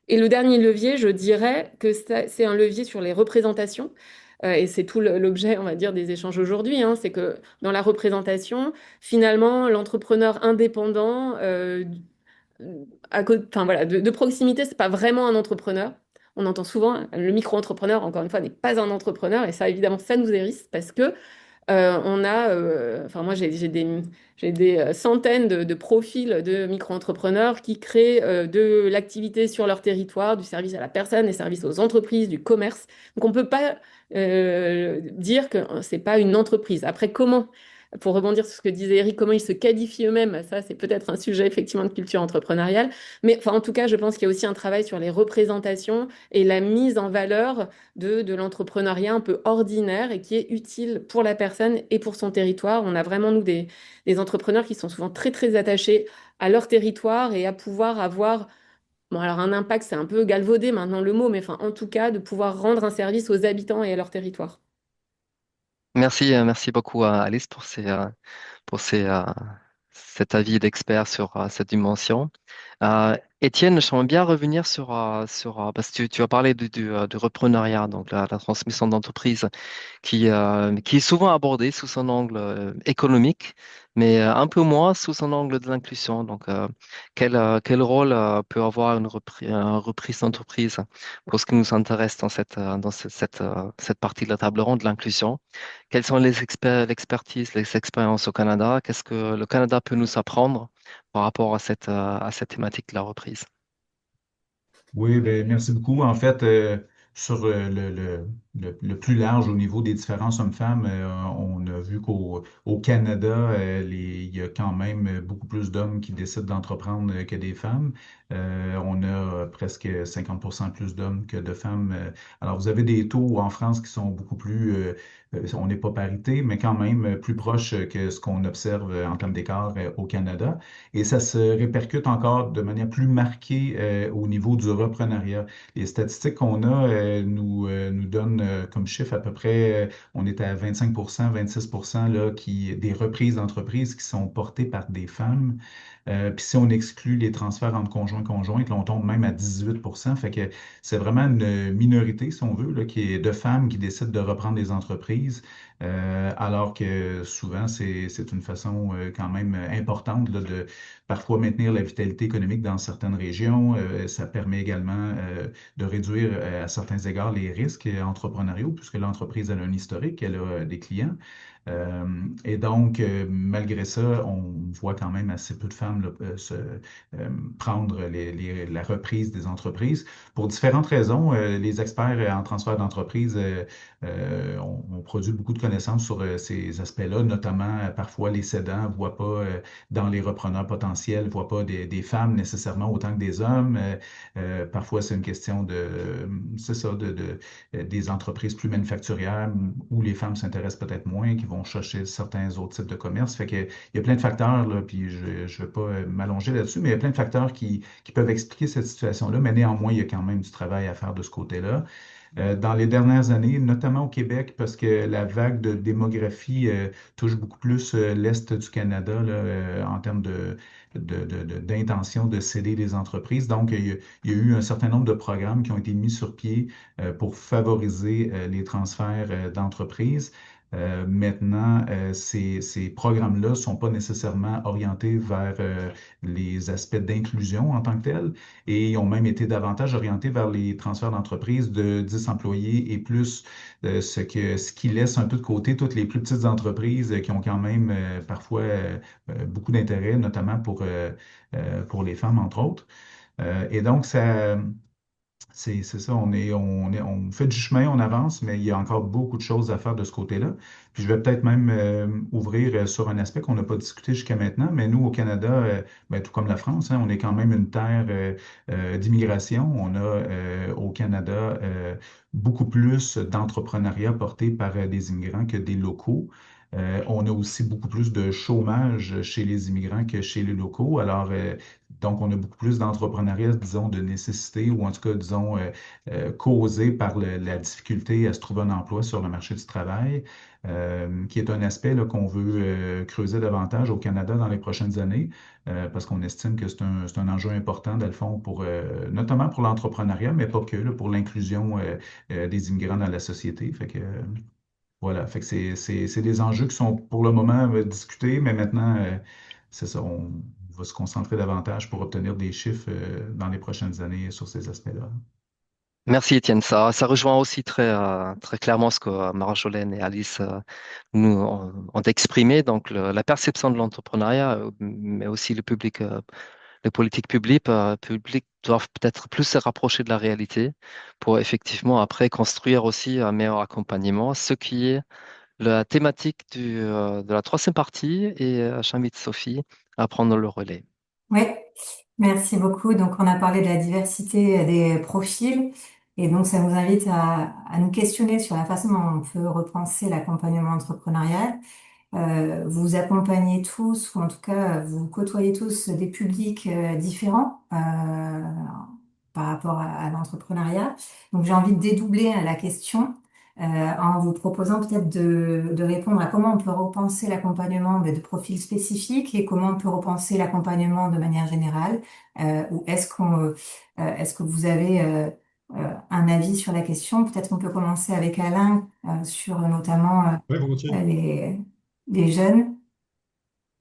Et le dernier levier, je dirais que c'est un levier sur les représentations. Et c'est tout l'objet, on va dire, des échanges aujourd'hui. Hein. C'est que dans la représentation, finalement, l'entrepreneur indépendant, enfin, voilà, de proximité, c'est pas vraiment un entrepreneur. On entend souvent, hein, le micro-entrepreneur, encore une fois, n'est pas un entrepreneur. Et ça, évidemment, ça nous hérisse parce que enfin moi j'ai des centaines de profils de micro-entrepreneurs qui créent de l'activité sur leur territoire, du service à la personne, des services aux entreprises, du commerce. Donc on peut pas dire que c'est pas une entreprise. Après comment, pour rebondir sur ce que disait Eric, comment ils se qualifient eux-mêmes, ça c'est peut-être un sujet effectivement de culture entrepreneuriale. Mais enfin en tout cas je pense qu'il y a aussi un travail sur les représentations et la mise en valeur de l'entrepreneuriat un peu ordinaire et qui est utile pour la personne et pour son territoire. On a vraiment, nous, des entrepreneurs qui sont souvent très, très attachés à leur territoire et à pouvoir avoir, bon, alors un impact, c'est un peu galvaudé maintenant le mot, mais enfin, en tout cas, de pouvoir rendre un service aux habitants et à leur territoire. Merci beaucoup à Alice pour cet avis d'expert sur cette dimension. Étienne, j'aimerais bien revenir parce que tu as parlé du reprenariat, donc la transmission d'entreprise, qui est souvent abordée sous son angle économique, mais un peu moins sous son angle de l'inclusion. Donc, quel rôle peut avoir une reprise d'entreprise pour ce qui nous intéresse dans cette partie de la table ronde de l'inclusion? Quelles sont l'expertise, les expériences au Canada? Qu'est-ce que le Canada peut nous apprendre par rapport à cette thématique de la reprise? Oui, ben, merci beaucoup. En fait, sur le plus large au niveau des différences hommes-femmes, on a vu au Canada, il y a quand même beaucoup plus d'hommes qui décident d'entreprendre que des femmes. On a presque 50% plus d'hommes que de femmes. Alors, vous avez des taux en France qui sont beaucoup plus, on n'est pas parité, mais quand même plus proches que ce qu'on observe en termes d'écart au Canada. Et ça se répercute encore de manière plus marquée au niveau du reprenariat. Les statistiques qu'on a nous donnent comme chiffre à peu près, on est à 25%, 26% là, des reprises d'entreprises qui sont portées par des femmes. Puis si on exclut les transferts entre conjoints-conjointes, là, on tombe même à 18%. Fait que c'est vraiment une minorité, si on veut, là, qui est de femmes qui décident de reprendre des entreprises, alors que souvent, c'est une façon quand même importante là, de parfois maintenir la vitalité économique dans certaines régions. Ça permet également de réduire à certains égards les risques entrepreneuriaux, puisque l'entreprise elle a un historique, elle a des clients. Et donc, malgré ça, on voit quand même assez peu de femmes là, prendre la reprise des entreprises. Pour différentes raisons, les experts en transfert d'entreprise ont produit beaucoup de connaissances sur ces aspects-là, notamment parfois les cédants ne voient pas dans les repreneurs potentiels, ne voient pas des femmes nécessairement autant que des hommes. Parfois, c'est une question c'est ça, des entreprises plus manufacturières où les femmes s'intéressent peut-être moins, qui vont chercher certains autres types de commerce. Fait que, il y a plein de facteurs, là, puis je ne vais pas m'allonger là-dessus, mais il y a plein de facteurs qui peuvent expliquer cette situation-là, mais néanmoins, il y a quand même du travail à faire de ce côté-là. Dans les dernières années, notamment au Québec, parce que la vague de démographie touche beaucoup plus l'Est du Canada là, en termes d'intention de céder des entreprises. Donc, il y a eu un certain nombre de programmes qui ont été mis sur pied pour favoriser les transferts d'entreprises. Maintenant, ces programmes-là ne sont pas nécessairement orientés vers les aspects d'inclusion en tant que tels et ils ont même été davantage orientés vers les transferts d'entreprises de 10 employés et plus, ce qui laisse un peu de côté toutes les plus petites entreprises qui ont quand même parfois beaucoup d'intérêt, notamment pour les femmes, entre autres. Et donc, c'est ça, on fait du chemin, on avance, mais il y a encore beaucoup de choses à faire de ce côté-là. Puis je vais peut-être même ouvrir sur un aspect qu'on n'a pas discuté jusqu'à maintenant, mais nous, au Canada, ben, tout comme la France, hein, on est quand même une terre d'immigration. On a au Canada beaucoup plus d'entrepreneuriat porté par des immigrants que des locaux. On a aussi beaucoup plus de chômage chez les immigrants que chez les locaux. Alors, donc, on a beaucoup plus d'entrepreneuriat, disons, de nécessité ou en tout cas, disons, causé par la difficulté à se trouver un emploi sur le marché du travail, qui est un aspect là, qu'on veut creuser davantage au Canada dans les prochaines années, parce qu'on estime que c'est un enjeu important, dans le fond, notamment pour l'entrepreneuriat, mais pas que, là, pour l'inclusion des immigrants dans la société. Fait que, voilà, fait que c'est des enjeux qui sont pour le moment discutés, mais maintenant, c'est ça, on va se concentrer davantage pour obtenir des chiffres dans les prochaines années sur ces aspects-là. Merci Étienne. Ça rejoint aussi très clairement ce que Marie-Jolène et Alice nous ont exprimé. Donc, la perception de l'entrepreneuriat, mais aussi le public, les politiques publiques doivent peut-être plus se rapprocher de la réalité pour effectivement après construire aussi un meilleur accompagnement, ce qui est la thématique de la troisième partie et j'invite Sophie à prendre le relais. Oui, merci beaucoup. Donc, on a parlé de la diversité des profils et donc ça nous invite à nous questionner sur la façon dont on peut repenser l'accompagnement entrepreneurial. Vous accompagnez tous, ou en tout cas, vous côtoyez tous des publics différents par rapport à l'entrepreneuriat. Donc, j'ai envie de dédoubler la question en vous proposant peut-être de répondre à comment on peut repenser l'accompagnement de profils spécifiques et comment on peut repenser l'accompagnement de manière générale. Ou est-ce que vous avez un avis sur la question? Peut-être qu'on peut commencer avec Alain sur notamment Oui, volontiers. les jeunes.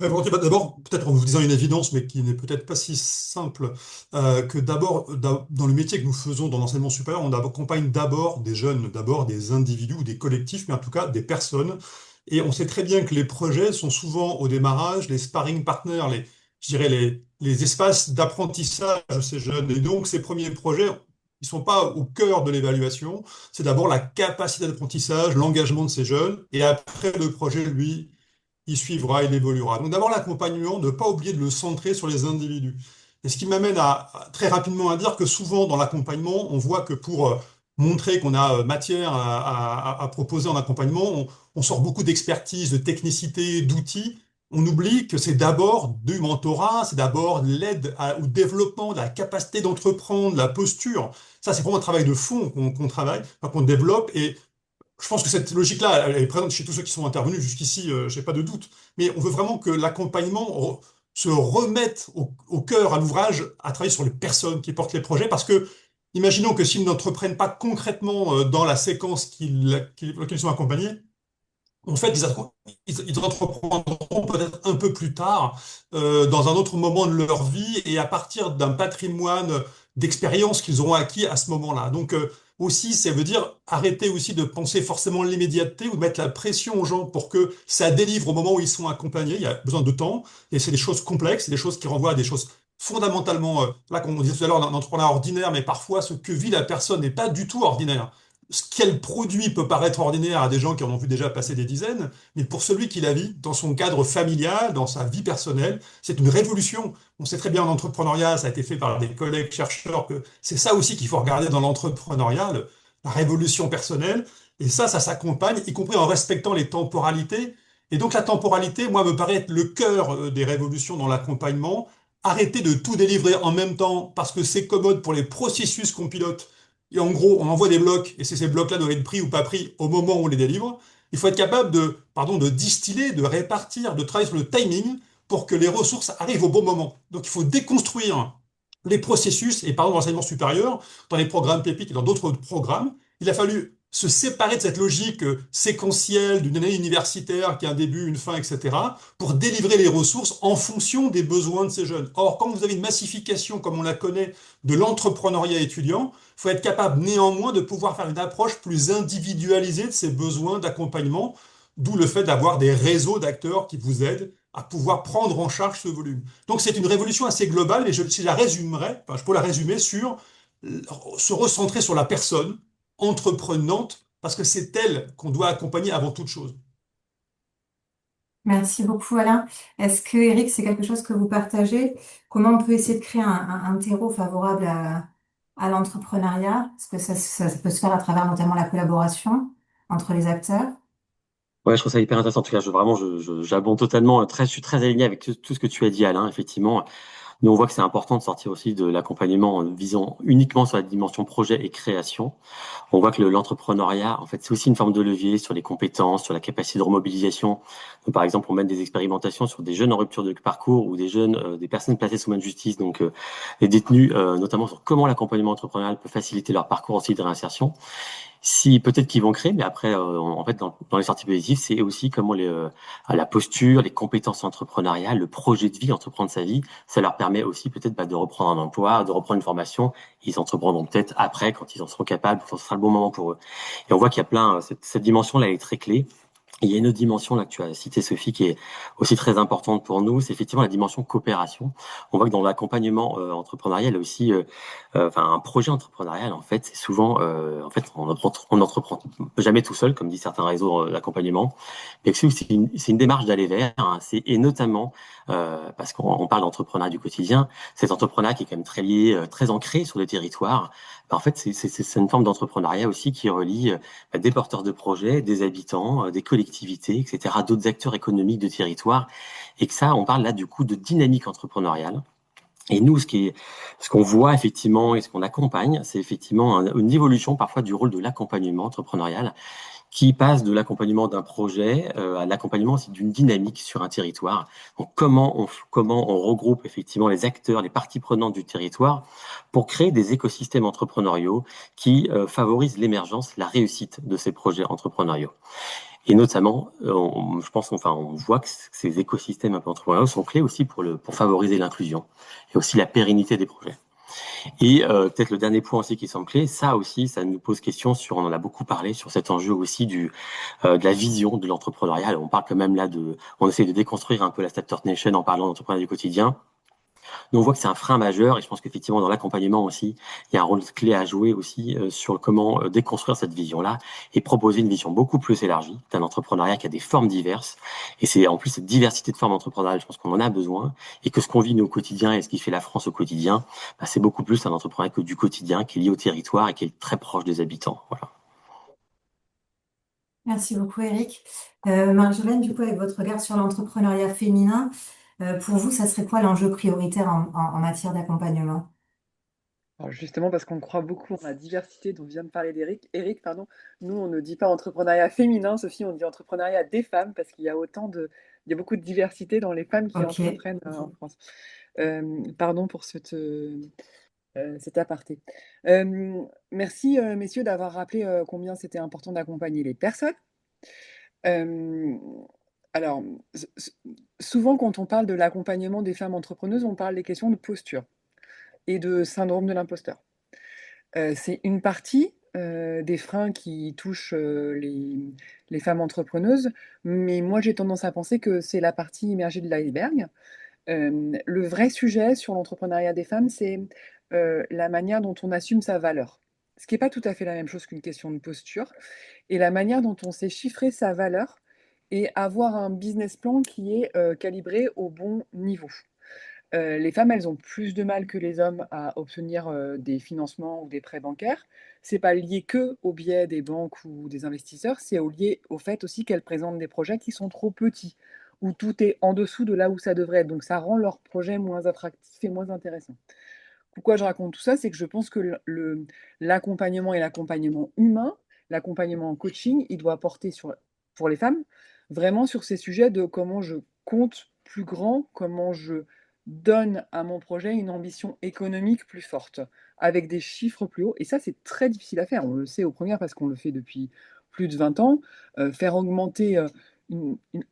Ouais, volontiers. Bah, d'abord, peut-être en vous disant une évidence, mais qui n'est peut-être pas si simple, que d'abord, dans le métier que nous faisons dans l'enseignement supérieur, on accompagne d'abord des jeunes, d'abord des individus ou des collectifs, mais en tout cas des personnes. Et on sait très bien que les projets sont souvent au démarrage les sparring partners, je dirais les espaces d'apprentissage de ces jeunes. Et donc, ces premiers projets, Ils sont pas au cœur de l'évaluation. C'est d'abord la capacité d'apprentissage, l'engagement de ces jeunes, et après le projet, lui, il suivra, il évoluera. Donc d'abord l'accompagnement, ne pas oublier de le centrer sur les individus. Et ce qui m'amène très rapidement à dire que souvent dans l'accompagnement, on voit que pour montrer qu'on a matière à proposer en accompagnement, on sort beaucoup d'expertise, de technicité, d'outils. On oublie que c'est d'abord du mentorat, c'est d'abord au développement de la capacité d'entreprendre, la posture. Ça, c'est vraiment un travail de fond qu'on travaille, enfin, qu'on développe. Et je pense que cette logique-là, elle est présente chez tous ceux qui sont intervenus jusqu'ici, je n'ai pas de doute. Mais on veut vraiment que l'accompagnement se remette au cœur, à l'ouvrage, à travailler sur les personnes qui portent les projets, parce que imaginons que s'ils n'entreprennent pas concrètement dans la séquence laquelle ils sont accompagnés, en fait, ils entreprendront peut-être un peu plus tard, dans un autre moment de leur vie, et à partir d'un patrimoine d'expériences qu'ils auront acquis à ce moment-là. Donc aussi, ça veut dire arrêter aussi de penser forcément l'immédiateté ou de mettre la pression aux gens pour que ça délivre au moment où ils sont accompagnés. Il y a besoin de temps, et c'est des choses complexes, c'est des choses qui renvoient à des choses fondamentalement, là, comme on disait tout à l'heure, un entrepreneur ordinaire, mais parfois ce que vit la personne n'est pas du tout ordinaire. Quel produit peut paraître ordinaire à des gens qui en ont vu déjà passer des dizaines, mais pour celui qui la vit dans son cadre familial, dans sa vie personnelle, c'est une révolution. On sait très bien en entrepreneuriat, ça a été fait par des collègues chercheurs, que c'est ça aussi qu'il faut regarder dans l'entrepreneuriat, la révolution personnelle. Et ça s'accompagne, y compris en respectant les temporalités. Et donc la temporalité, moi, me paraît être le cœur des révolutions dans l'accompagnement. Arrêter de tout délivrer en même temps parce que c'est commode pour les processus qu'on pilote. Et en gros, on envoie des blocs, et ces blocs-là doivent être pris ou pas pris au moment où on les délivre. Il faut être capable de distiller, de répartir, de travailler sur le timing pour que les ressources arrivent au bon moment. Donc il faut déconstruire les processus, et par exemple dans l'enseignement supérieur, dans les programmes PEPIC et dans d'autres programmes, il a fallu se séparer de cette logique séquentielle d'une année universitaire qui a un début, une fin, etc., pour délivrer les ressources en fonction des besoins de ces jeunes. Or, quand vous avez une massification comme on la connaît de l'entrepreneuriat étudiant, il faut être capable néanmoins de pouvoir faire une approche plus individualisée de ces besoins d'accompagnement, d'où le fait d'avoir des réseaux d'acteurs qui vous aident à pouvoir prendre en charge ce volume. Donc c'est une révolution assez globale, et si je la résumerais, enfin, je peux la résumer sur se recentrer sur la personne entreprenante, parce que c'est elle qu'on doit accompagner avant toute chose. Merci beaucoup, Alain. Est-ce que, Eric, c'est quelque chose que vous partagez? Comment on peut essayer de créer un terreau favorable à l'entrepreneuriat? Est-ce que ça peut se faire à travers notamment la collaboration entre les acteurs? Ouais, je trouve ça hyper intéressant. En tout cas, j'abonde totalement. Je suis très aligné avec tout ce que tu as dit, Alain. Effectivement, nous, on voit que c'est important de sortir aussi de l'accompagnement en visant uniquement sur la dimension projet et création. On voit que l'entrepreneuriat, en fait, c'est aussi une forme de levier sur les compétences, sur la capacité de remobilisation. Donc, par exemple, on mène des expérimentations sur des jeunes en rupture de parcours ou des personnes placées sous main de justice, donc les détenus, notamment sur comment l'accompagnement entrepreneurial peut faciliter leur parcours aussi de réinsertion. Si peut-être qu'ils vont créer, mais après, en fait, dans les sorties positives, c'est aussi comment la posture, les compétences entrepreneuriales, le projet de vie, entreprendre sa vie, ça leur permet aussi peut-être de reprendre un emploi, de reprendre une formation. Ils entreprendront peut-être après, quand ils en seront capables, quand ce sera le bon moment pour eux. Et on voit qu'il y a cette dimension-là, elle est très clé. Il y a une autre dimension là que tu as cité, Sophie, qui est aussi très importante pour nous, c'est effectivement la dimension coopération. On voit que dans l'accompagnement entrepreneurial aussi, enfin un projet entrepreneurial, en fait, c'est souvent, en fait, on entreprend jamais tout seul, comme dit certains réseaux d'accompagnement, mais que c'est une démarche d'aller vers, hein, et notamment parce qu'on parle d'entrepreneuriat du quotidien, cet entrepreneuriat qui est quand même très lié, très ancré sur le territoire. En fait, c'est une forme d'entrepreneuriat aussi qui relie des porteurs de projets, des habitants, des collectivités, etc., d'autres acteurs économiques de territoire. Et que ça, on parle là du coup de dynamique entrepreneuriale. Et nous, ce qu'on voit effectivement et ce qu'on accompagne, c'est effectivement une évolution parfois du rôle de l'accompagnement entrepreneurial qui passe de l'accompagnement d'un projet à l'accompagnement aussi d'une dynamique sur un territoire. Donc comment on regroupe effectivement les acteurs, les parties prenantes du territoire pour créer des écosystèmes entrepreneuriaux qui favorisent l'émergence, la réussite de ces projets entrepreneuriaux. Et notamment, je pense, enfin, on voit que ces écosystèmes un peu entrepreneuriaux sont clés aussi pour favoriser l'inclusion et aussi la pérennité des projets. Et peut-être le dernier point aussi qui semble clé, ça aussi, ça nous pose question sur, on en a beaucoup parlé, sur cet enjeu aussi de la vision de l'entrepreneuriat. On parle quand même là on essaie de déconstruire un peu la Startup Nation en parlant d'entrepreneuriat du quotidien. Donc on voit que c'est un frein majeur et je pense qu'effectivement dans l'accompagnement aussi, il y a un rôle clé à jouer aussi sur comment déconstruire cette vision-là et proposer une vision beaucoup plus élargie d'un entrepreneuriat qui a des formes diverses. Et c'est en plus cette diversité de formes entrepreneuriales, je pense qu'on en a besoin et que ce qu'on vit nous au quotidien et ce qui fait la France au quotidien, bah, c'est beaucoup plus un entrepreneuriat que du quotidien qui est lié au territoire et qui est très proche des habitants. Voilà. Merci beaucoup, Eric. Marjolaine, du coup, avec votre regard sur l'entrepreneuriat féminin, pour vous, ça serait quoi l'enjeu prioritaire en matière d'accompagnement? Alors justement, parce qu'on croit beaucoup en la diversité dont vient de parler Eric, pardon, nous, on ne dit pas entrepreneuriat féminin, Sophie, on dit entrepreneuriat des femmes, parce qu'il y a il y a beaucoup de diversité dans les femmes qui Ok. entreprennent en France. Pardon pour cet aparté. Merci, messieurs, d'avoir rappelé combien c'était important d'accompagner les personnes. Euh, alors, souvent, quand on parle de l'accompagnement des femmes entrepreneuses, on parle des questions de posture et de syndrome de l'imposteur. C'est une partie des freins qui touchent les femmes entrepreneuses, mais moi j'ai tendance à penser que c'est la partie immergée de l'iceberg. Le vrai sujet sur l'entrepreneuriat des femmes, c'est la manière dont on assume sa valeur. Ce qui n'est pas tout à fait la même chose qu'une question de posture, et la manière dont on sait chiffrer sa valeur et avoir un business plan qui est calibré au bon niveau. Les femmes, elles ont plus de mal que les hommes à obtenir des financements ou des prêts bancaires. C'est pas lié que au biais des banques ou des investisseurs, c'est lié au fait aussi qu'elles présentent des projets qui sont trop petits, où tout est en dessous de là où ça devrait être. Donc ça rend leur projet moins attractif et moins intéressant. Pourquoi je raconte tout ça? C'est que je pense que l'accompagnement et l'accompagnement humain, l'accompagnement en coaching, il doit porter pour les femmes vraiment sur ces sujets de comment je compte plus grand, comment je donne à mon projet une ambition économique plus forte, avec des chiffres plus hauts. Et ça, c'est très difficile à faire. On le sait aux premières parce qu'on le fait depuis plus de 20 ans. Faire augmenter une, une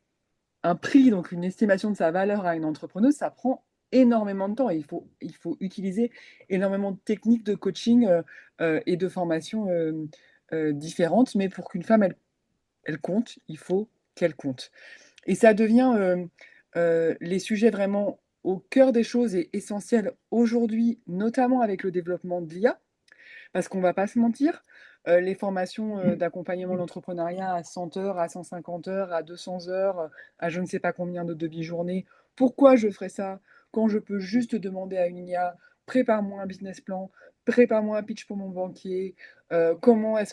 un prix, donc une estimation de sa valeur à une entrepreneuse, ça prend énormément de temps et il faut utiliser énormément de techniques de coaching et de formation différentes. Mais pour qu'une femme, elle compte, il faut qu'elle compte. Et ça devient les sujets vraiment au cœur des choses et essentiels aujourd'hui, notamment avec le développement de l'IA. Parce qu'on va pas se mentir, les formations d'accompagnement de l'entrepreneuriat à 100 heures, à 150 heures, à 200 heures, à je ne sais pas combien de demi-journées. Pourquoi je ferais ça quand je peux juste demander à une IA, prépare-moi un business plan, prépare-moi un pitch pour mon banquier,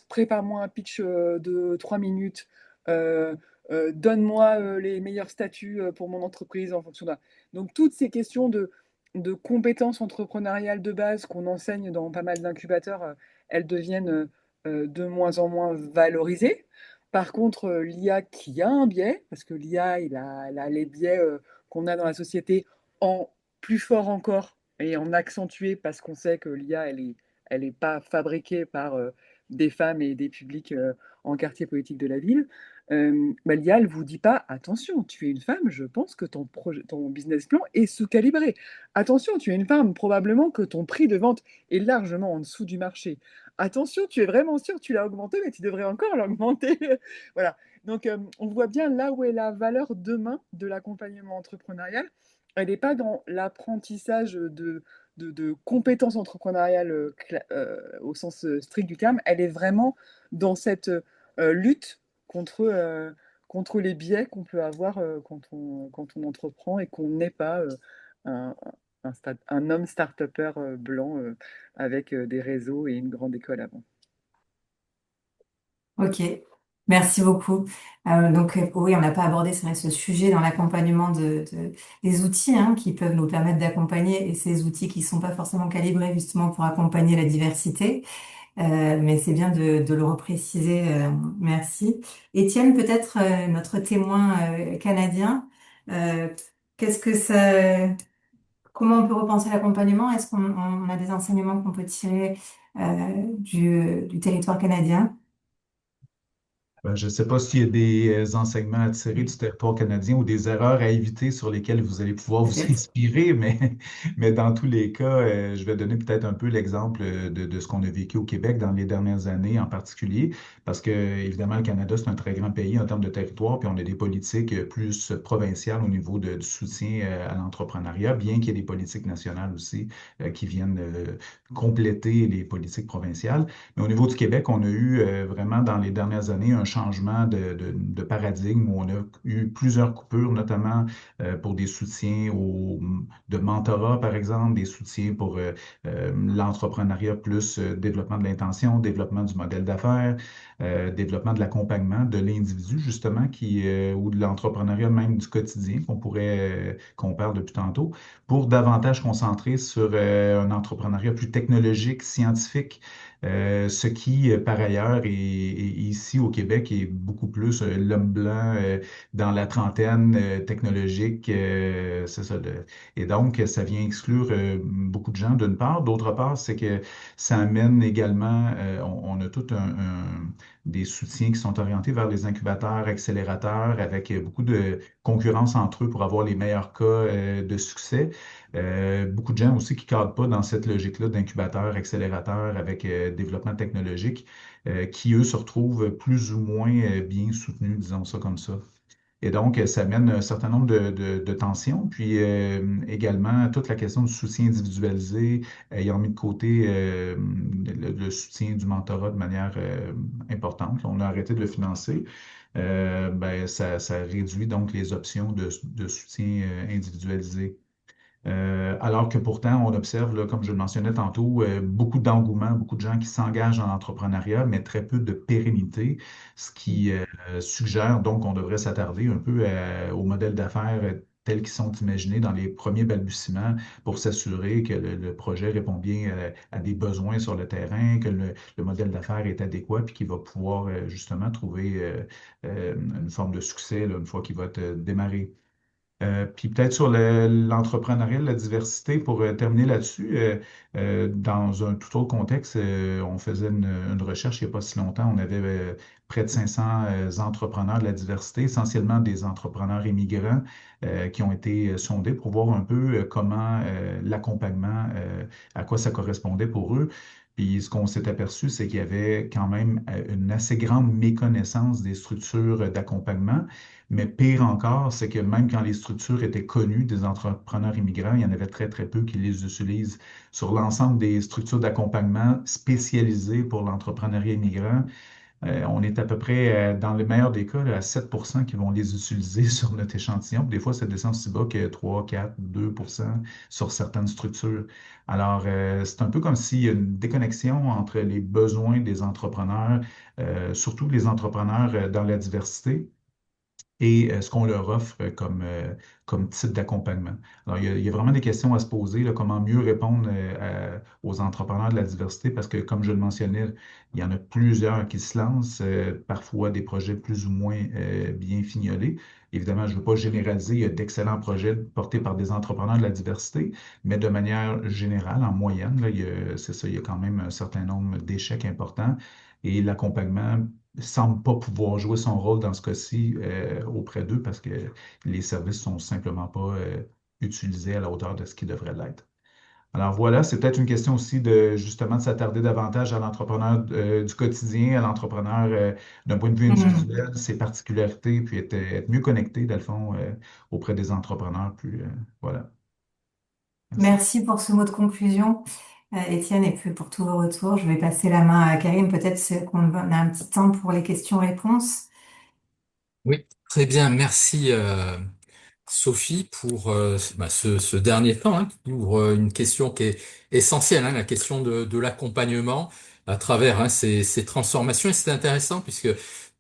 prépare-moi un pitch de 3 minutes, donne-moi les meilleurs statuts pour mon entreprise en fonction d'un. Donc toutes ces questions de compétences entrepreneuriales de base qu'on enseigne dans pas mal d'incubateurs, elles deviennent de moins en moins valorisées. Par contre, l'IA qui a un biais, parce que l'IA, elle a les biais qu'on a dans la société en plus fort encore et en accentué parce qu'on sait que l'IA, elle est pas fabriquée par des femmes et des publics en quartier politique de la ville. Bah, l'IA, elle vous dit pas, attention, tu es une femme, je pense que ton business plan est sous-calibré. Attention, tu es une femme, probablement que ton prix de vente est largement en dessous du marché. Attention, tu es vraiment sûr, tu l'as augmenté, mais tu devrais encore l'augmenter. Voilà. Donc, on voit bien là où est la valeur demain de l'accompagnement entrepreneurial. Elle n'est pas dans l'apprentissage de compétences entrepreneuriales au sens strict du terme. Elle est vraiment dans cette lutte contre les biais qu'on peut avoir quand on entreprend et qu'on n'est pas un, un homme start-upper blanc avec des réseaux et une grande école avant. Ok, merci beaucoup. Oui, on n'a pas abordé, c'est vrai, ce sujet dans l'accompagnement des outils hein, qui peuvent nous permettre d'accompagner et ces outils qui sont pas forcément calibrés justement pour accompagner la diversité. Mais c'est bien de le repréciser. Merci. Étienne, peut-être notre témoin canadien. euh, qu'est-ce que ça, comment on peut repenser l'accompagnement? Est-ce qu'on a des enseignements qu'on peut tirer du territoire canadien? Je ne sais pas s'il y a des enseignements à tirer du territoire canadien ou des erreurs à éviter sur lesquelles vous allez pouvoir vous Peut-être. inspirer, mais dans tous les cas, je vais donner peut-être un peu l'exemple de ce qu'on a vécu au Québec dans les dernières années en particulier, parce que évidemment, le Canada, c'est un très grand pays en termes de territoire, puis on a des politiques plus provinciales au niveau du soutien à l'entrepreneuriat, bien qu'il y ait des politiques nationales aussi qui viennent compléter les politiques provinciales. Mais au niveau du Québec, on a eu vraiment dans les dernières années un changement de paradigme où on a eu plusieurs coupures, notamment pour des soutiens de mentorat, par exemple, des soutiens pour l'entrepreneuriat plus développement de l'intention, développement du modèle d'affaires, développement de l'accompagnement de l'individu, justement, ou de l'entrepreneuriat même du quotidien qu'on parle depuis tantôt, pour davantage concentrer sur un entrepreneuriat plus technologique, scientifique, ce qui, par ailleurs, ici au Québec, est beaucoup plus l'homme blanc dans la trentaine technologique. C'est ça. Et donc, ça vient exclure beaucoup de gens, d'une part. D'autre part, c'est que ça amène également, on a tout des soutiens qui sont orientés vers les incubateurs, accélérateurs, avec beaucoup de concurrence entre eux pour avoir les meilleurs cas de succès. Beaucoup de gens aussi qui ne cadrent pas dans cette logique-là d'incubateur, accélérateur avec développement technologique, qui eux se retrouvent plus ou moins bien soutenus, disons ça comme ça. Et donc, ça amène un certain nombre de tensions, puis également toute la question du soutien individualisé, ayant mis de côté le soutien du mentorat de manière importante. On a arrêté de le financer. Ça réduit donc les options de soutien individualisé. Alors que pourtant, on observe, là, comme je le mentionnais tantôt, beaucoup d'engouement, beaucoup de gens qui s'engagent dans l'entrepreneuriat, mais très peu de pérennité, ce qui suggère donc qu'on devrait s'attarder un peu aux modèles d'affaires tels qu'ils sont imaginés dans les premiers balbutiements pour s'assurer que le projet répond bien à des besoins sur le terrain, que le modèle d'affaires est adéquat, puis qu'il va pouvoir justement trouver une forme de succès là, une fois qu'il va être démarré. Puis peut-être sur l'entrepreneuriat, la diversité, pour terminer là-dessus, dans un tout autre contexte, on faisait une recherche il n'y a pas si longtemps, on avait près de 500 entrepreneurs de la diversité, essentiellement des entrepreneurs immigrants qui ont été sondés pour voir un peu comment l'accompagnement, à quoi ça correspondait pour eux. Puis ce qu'on s'est aperçu, c'est qu'il y avait quand même une assez grande méconnaissance des structures d'accompagnement. Mais pire encore, c'est que même quand les structures étaient connues des entrepreneurs immigrants, il y en avait très, très peu qui les utilisent. Sur l'ensemble des structures d'accompagnement spécialisées pour l'entrepreneuriat immigrant, on est à peu près, dans le meilleur des cas, là, à 7 qui vont les utiliser sur notre échantillon. Des fois, ça descend si bas que 3, 4, 2 sur certaines structures. Alors, c'est un peu comme s'il y a une déconnexion entre les besoins des entrepreneurs, surtout les entrepreneurs dans la diversité et ce qu'on leur offre comme type d'accompagnement. Alors, il y a vraiment des questions à se poser, là, comment mieux répondre aux entrepreneurs de la diversité, parce que, comme je le mentionnais, il y en a plusieurs qui se lancent, parfois des projets plus ou moins bien fignolés. Évidemment, je ne veux pas généraliser, il y a d'excellents projets portés par des entrepreneurs de la diversité, mais de manière générale, en moyenne, là, c'est ça, il y a quand même un certain nombre d'échecs importants et l'accompagnement semble pas pouvoir jouer son rôle dans ce cas-ci auprès d'eux parce que les services sont simplement pas utilisés à la hauteur de ce qu'ils devraient l'être. Alors voilà, c'est peut-être une question aussi de justement de s'attarder davantage à l'entrepreneur du quotidien, à l'entrepreneur d'un point de vue Mhm. individuel, ses particularités, puis être mieux connecté, dans le fond, auprès des entrepreneurs. Puis voilà, merci. Merci pour ce mot de conclusion, Étienne, et puis pour tous vos retours. Je vais passer la main à Karim. Peut-être qu'on a un petit temps pour les questions-réponses. Oui, très bien, merci Sophie pour ce dernier temps hein, qui ouvre une question qui est essentielle, hein, la question de l'accompagnement à travers hein, ces transformations. Et c'est intéressant puisque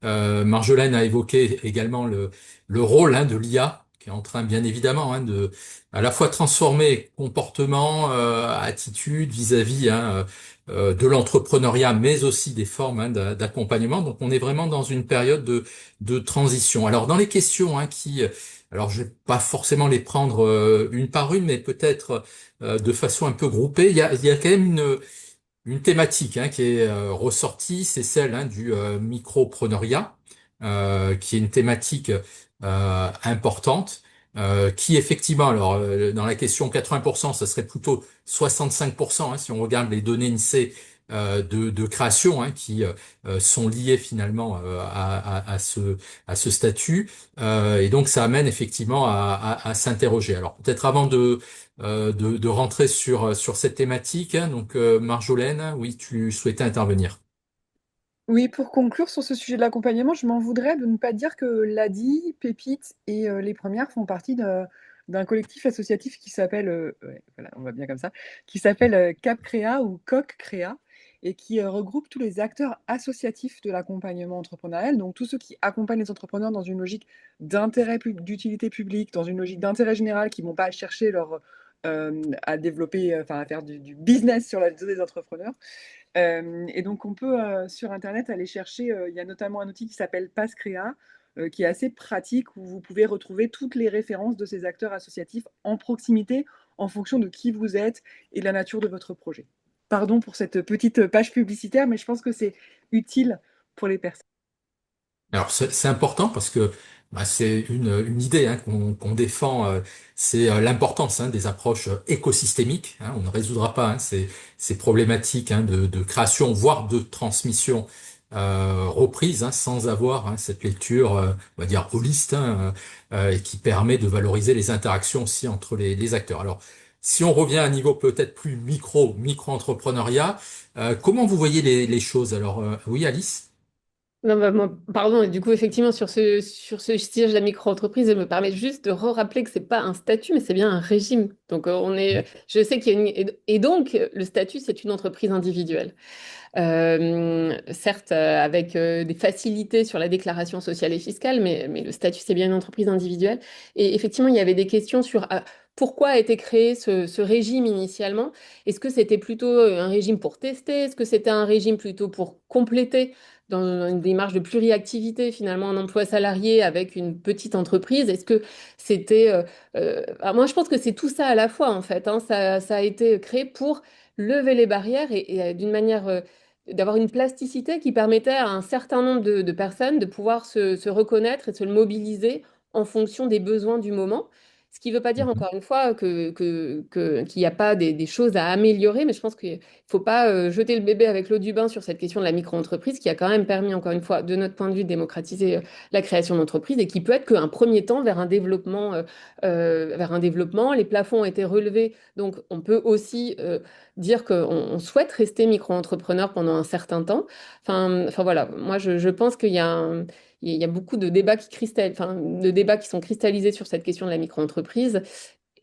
Marjolaine a évoqué également le rôle hein, de l'IA qui est en train bien évidemment hein, de à la fois transformer comportement, attitude vis-à-vis hein, de l'entrepreneuriat, mais aussi des formes hein, d'accompagnement. Donc on est vraiment dans une période de transition. Alors dans les questions hein, alors je vais pas forcément les prendre une par une, mais peut-être de façon un peu groupée. Il y a quand même une thématique hein, qui est ressortie, c'est celle hein, du micropreneuriat, qui est une thématique importante, qui effectivement, alors dans la question 80%, ça serait plutôt 65% hein, si on regarde les données INSEE de création hein, qui sont liées finalement à ce statut. Et donc ça amène effectivement à s'interroger. Alors peut-être avant de rentrer sur cette thématique, hein, donc Marjolaine, oui, tu souhaitais intervenir. Oui, pour conclure sur ce sujet de l'accompagnement, je m'en voudrais de ne pas dire que l'ADI, Pépite et les premières font partie d'un collectif associatif qui s'appelle, ouais, voilà, on va bien comme ça, qui s'appelle Cap Créa ou Coq Créa et qui regroupe tous les acteurs associatifs de l'accompagnement entrepreneurial, donc tous ceux qui accompagnent les entrepreneurs dans une logique d'utilité publique, dans une logique d'intérêt général, qui ne vont pas chercher à développer, enfin à faire du business sur la dos des entrepreneurs. Et donc, on peut sur Internet aller chercher, il y a notamment un outil qui s'appelle Passcrea, qui est assez pratique, où vous pouvez retrouver toutes les références de ces acteurs associatifs en proximité, en fonction de qui vous êtes et de la nature de votre projet. Pardon pour cette petite page publicitaire, mais je pense que c'est utile pour les personnes. Alors c'est important parce que bah, c'est une idée hein, qu'on défend, c'est l'importance hein, des approches écosystémiques. Hein. On ne résoudra pas hein, ces problématiques hein, de création, voire de transmission reprise, hein, sans avoir hein, cette lecture, on va dire holiste, hein, et qui permet de valoriser les interactions aussi entre les acteurs. Alors si on revient à un niveau peut-être plus micro-entrepreneuriat, comment vous voyez les choses? Alors oui, Alice? Non, bah, pardon, et du coup, effectivement, sur ce siège de la micro-entreprise, je me permets juste de rappeler que c'est pas un statut, mais c'est bien un régime. Donc, je sais qu'il y a et donc, le statut, c'est une entreprise individuelle. Certes, avec des facilités sur la déclaration sociale et fiscale, mais le statut, c'est bien une entreprise individuelle. Et effectivement, il y avait des questions sur pourquoi a été créé ce régime initialement. Est-ce que c'était plutôt un régime pour tester? Est-ce que c'était un régime plutôt pour compléter dans une démarche de pluriactivité, finalement, un emploi salarié avec une petite entreprise? Est-ce que c'était... moi, je pense que c'est tout ça à la fois, en fait. Hein. Ça a été créé pour lever les barrières et d'une manière d'avoir une plasticité qui permettait à un certain nombre de personnes de pouvoir se reconnaître et de se mobiliser en fonction des besoins du moment. Ce qui ne veut pas dire, Mhm. encore une fois, qu'il n'y a pas des choses à améliorer, mais je pense qu'il ne faut pas jeter le bébé avec l'eau du bain sur cette question de la micro-entreprise qui a quand même permis, encore une fois, de notre point de vue, de démocratiser la création d'entreprises et qui peut être qu'un premier temps vers un développement, vers un développement. Les plafonds ont été relevés, donc on peut aussi dire qu'on souhaite rester micro-entrepreneur pendant un certain temps. Enfin voilà, moi je pense il y a beaucoup de débats enfin, de débats qui sont cristallisés sur cette question de la micro-entreprise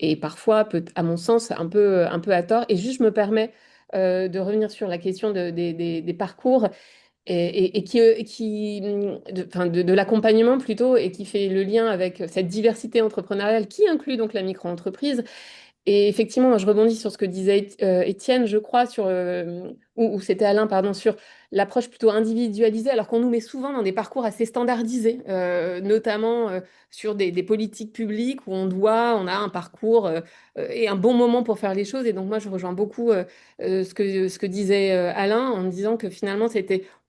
et parfois, à mon sens, un peu à tort. Et juste, je me permets de revenir sur la question des parcours et enfin, de l'accompagnement plutôt et qui fait le lien avec cette diversité entrepreneuriale qui inclut donc la micro-entreprise. Et effectivement, moi, je rebondis sur ce que disait Étienne, je crois, ou c'était Alain, pardon, sur l'approche plutôt individualisée, alors qu'on nous met souvent dans des parcours assez standardisés, notamment sur des politiques publiques où on a un parcours et un bon moment pour faire les choses. Et donc, moi, je rejoins beaucoup ce que disait Alain en me disant que finalement,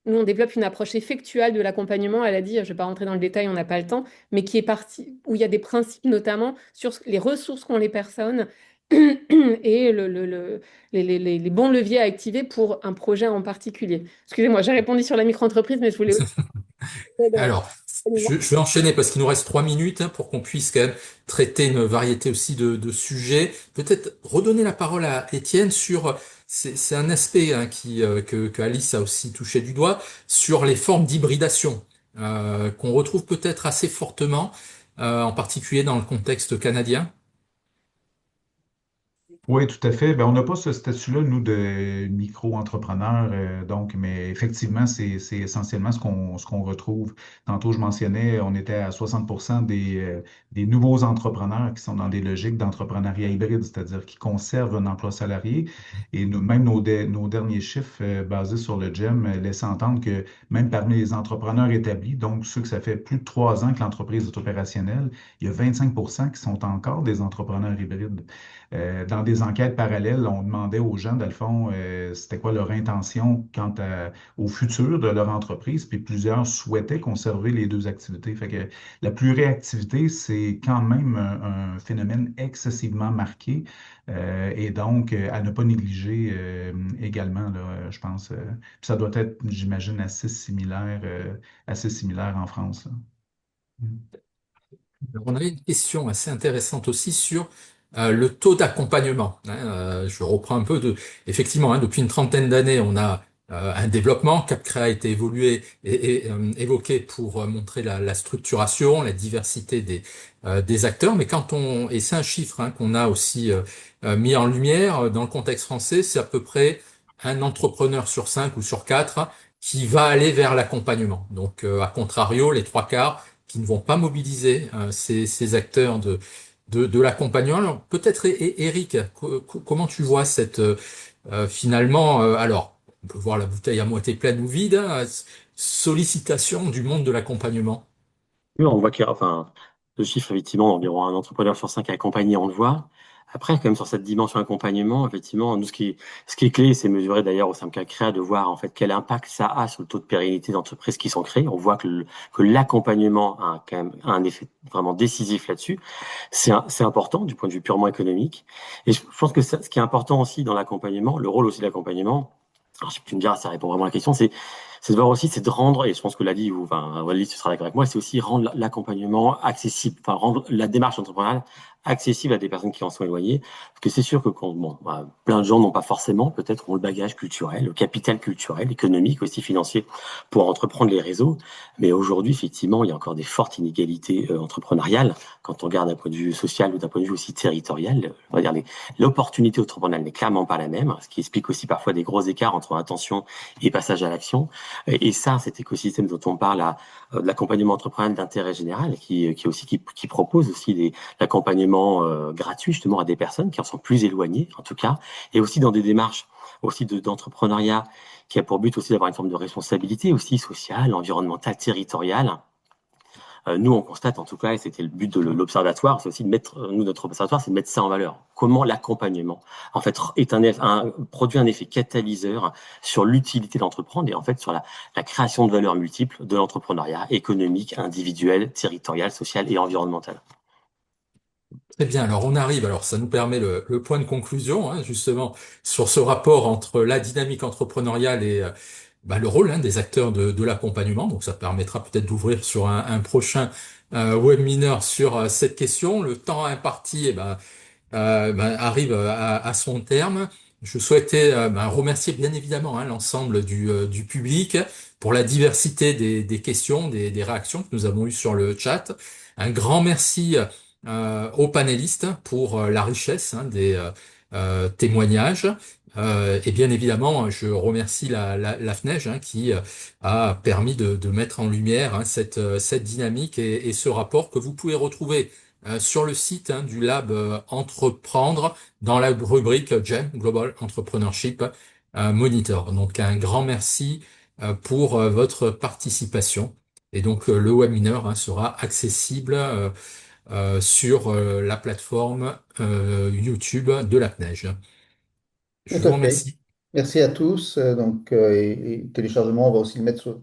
nous, on développe une approche effectuelle de l'accompagnement. Elle a dit, je ne vais pas rentrer dans le détail, on n'a pas le temps, mais qui est partie, où il y a des principes notamment sur les ressources qu'ont les personnes et les bons leviers à activer pour un projet en particulier. Excusez-moi, j'ai répondu sur la micro-entreprise, mais je voulais aussi... Alors, je vais enchaîner parce qu'il nous reste 3 minutes hein, pour qu'on puisse quand même traiter une variété aussi de sujets. Peut-être redonner la parole à Étienne sur, c'est un aspect hein, que Alice a aussi touché du doigt, sur les formes d'hybridation qu'on retrouve peut-être assez fortement, en particulier dans le contexte canadien. Oui, tout à fait. Ben, on n'a pas ce statut-là, nous, de micro-entrepreneur, donc, mais effectivement, c'est essentiellement ce qu'on retrouve. Tantôt, je mentionnais, on était à 60% des nouveaux entrepreneurs qui sont dans des logiques d'entrepreneuriat hybride, c'est-à-dire qui conservent un emploi salarié. Et même nos derniers chiffres basés sur le GEM laissent entendre que même parmi les entrepreneurs établis, donc ceux que ça fait plus de 3 ans que l'entreprise est opérationnelle, il y a 25% qui sont encore des entrepreneurs hybrides dans des des enquêtes parallèles, on demandait aux gens, dans le fond, c'était quoi leur intention au futur de leur entreprise, puis plusieurs souhaitaient conserver les deux activités. Fait que la pluriactivité, c'est quand même un phénomène excessivement marqué, et donc à ne pas négliger également, là, je pense. Puis ça doit être, j'imagine, assez similaire en France, là. Mm. Alors, on avait une question assez intéressante aussi sur le taux d'accompagnement, hein. Je reprends un peu effectivement, hein, depuis une trentaine d'années, on a un développement. CapCrea a été évoqué pour montrer la structuration, la diversité des acteurs. Mais et c'est un chiffre, hein, qu'on a aussi mis en lumière dans le contexte français, c'est à peu près un entrepreneur sur cinq ou sur quatre qui va aller vers l'accompagnement. Donc, à contrario, les trois quarts qui ne vont pas mobiliser ces acteurs de l'accompagnement. Alors, peut-être, Eric, comment tu vois finalement, alors, on peut voir la bouteille à moitié pleine ou vide, hein, sollicitation du monde de l'accompagnement. Oui, on voit qu'il y a, enfin, le chiffre, effectivement, d'environ un entrepreneur sur cinq accompagné, on le voit. Après, quand même, sur cette dimension accompagnement, effectivement, nous, ce qui est clé, c'est mesurer d'ailleurs au sein de CACREA de voir, en fait, quel impact ça a sur le taux de pérennité d'entreprises qui sont créées. On voit que l'accompagnement a quand même un effet vraiment décisif là-dessus. C'est important du point de vue purement économique. Et je pense que ce qui est important aussi dans l'accompagnement, le rôle aussi de l'accompagnement, alors, tu me diras, ça répond vraiment à la question, c'est de voir aussi, c'est de rendre, et je pense que Lali, ou enfin, Walid, tu seras d'accord avec moi, c'est aussi rendre l'accompagnement accessible, enfin, rendre la démarche entrepreneuriale accessible à des personnes qui en sont éloignées. Parce que c'est sûr que bon, bah, plein de gens n'ont pas forcément, peut-être, ont le bagage culturel, le capital culturel, économique, aussi financier, pour entreprendre les réseaux. Mais aujourd'hui, effectivement, il y a encore des fortes inégalités entrepreneuriales. Quand on regarde d'un point de vue social ou d'un point de vue aussi territorial, on va dire l'opportunité entrepreneuriale n'est clairement pas la même, ce qui explique aussi parfois des gros écarts entre intention et passage à l'action. Et ça, cet écosystème dont on parle, de l'accompagnement entrepreneurial d'intérêt général, qui propose aussi l'accompagnement gratuit justement à des personnes qui en sont plus éloignées, en tout cas, et aussi dans des démarches aussi d'entrepreneuriat qui a pour but aussi d'avoir une forme de responsabilité aussi sociale, environnementale, territoriale. Nous, on constate en tout cas, et c'était le but de l'observatoire, c'est aussi de mettre, nous, notre observatoire, c'est de mettre ça en valeur. Comment l'accompagnement, en fait, produit un effet catalyseur sur l'utilité d'entreprendre et en fait sur la création de valeurs multiples de l'entrepreneuriat économique, individuel, territorial, social et environnemental. Très bien, alors alors ça nous permet le point de conclusion, hein, justement, sur ce rapport entre la dynamique entrepreneuriale et le rôle, hein, des acteurs de l'accompagnement. Donc ça permettra peut-être d'ouvrir sur un prochain webinaire sur cette question. Le temps imparti arrive à son terme. Je souhaitais remercier bien évidemment, hein, l'ensemble du public pour la diversité des questions, des réactions que nous avons eues sur le chat. Un grand merci aux panélistes pour la richesse, hein, des témoignages. Et bien évidemment, je remercie la FNEJ, hein, qui a permis de mettre en lumière, hein, cette dynamique et ce rapport que vous pouvez retrouver sur le site, hein, du Lab Entreprendre dans la rubrique GEM, Global Entrepreneurship Monitor. Donc un grand merci pour votre participation. Et donc le webinaire, hein, sera accessible sur la plateforme YouTube de la CNEJ. Tout Je vous à fait. remercie. Merci à tous. Et téléchargement, on va aussi le mettre sur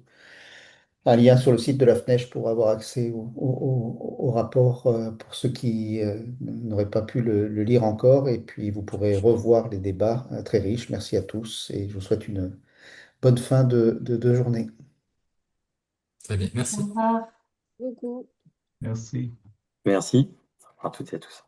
un lien sur le site de la FNEJ pour avoir accès au rapport pour ceux qui n'auraient pas pu le lire encore. Et puis, vous pourrez revoir les débats très riches. Merci à tous et je vous souhaite une bonne fin de journée. Très bien, Au merci. revoir. Beaucoup. Merci. Merci à toutes et à tous.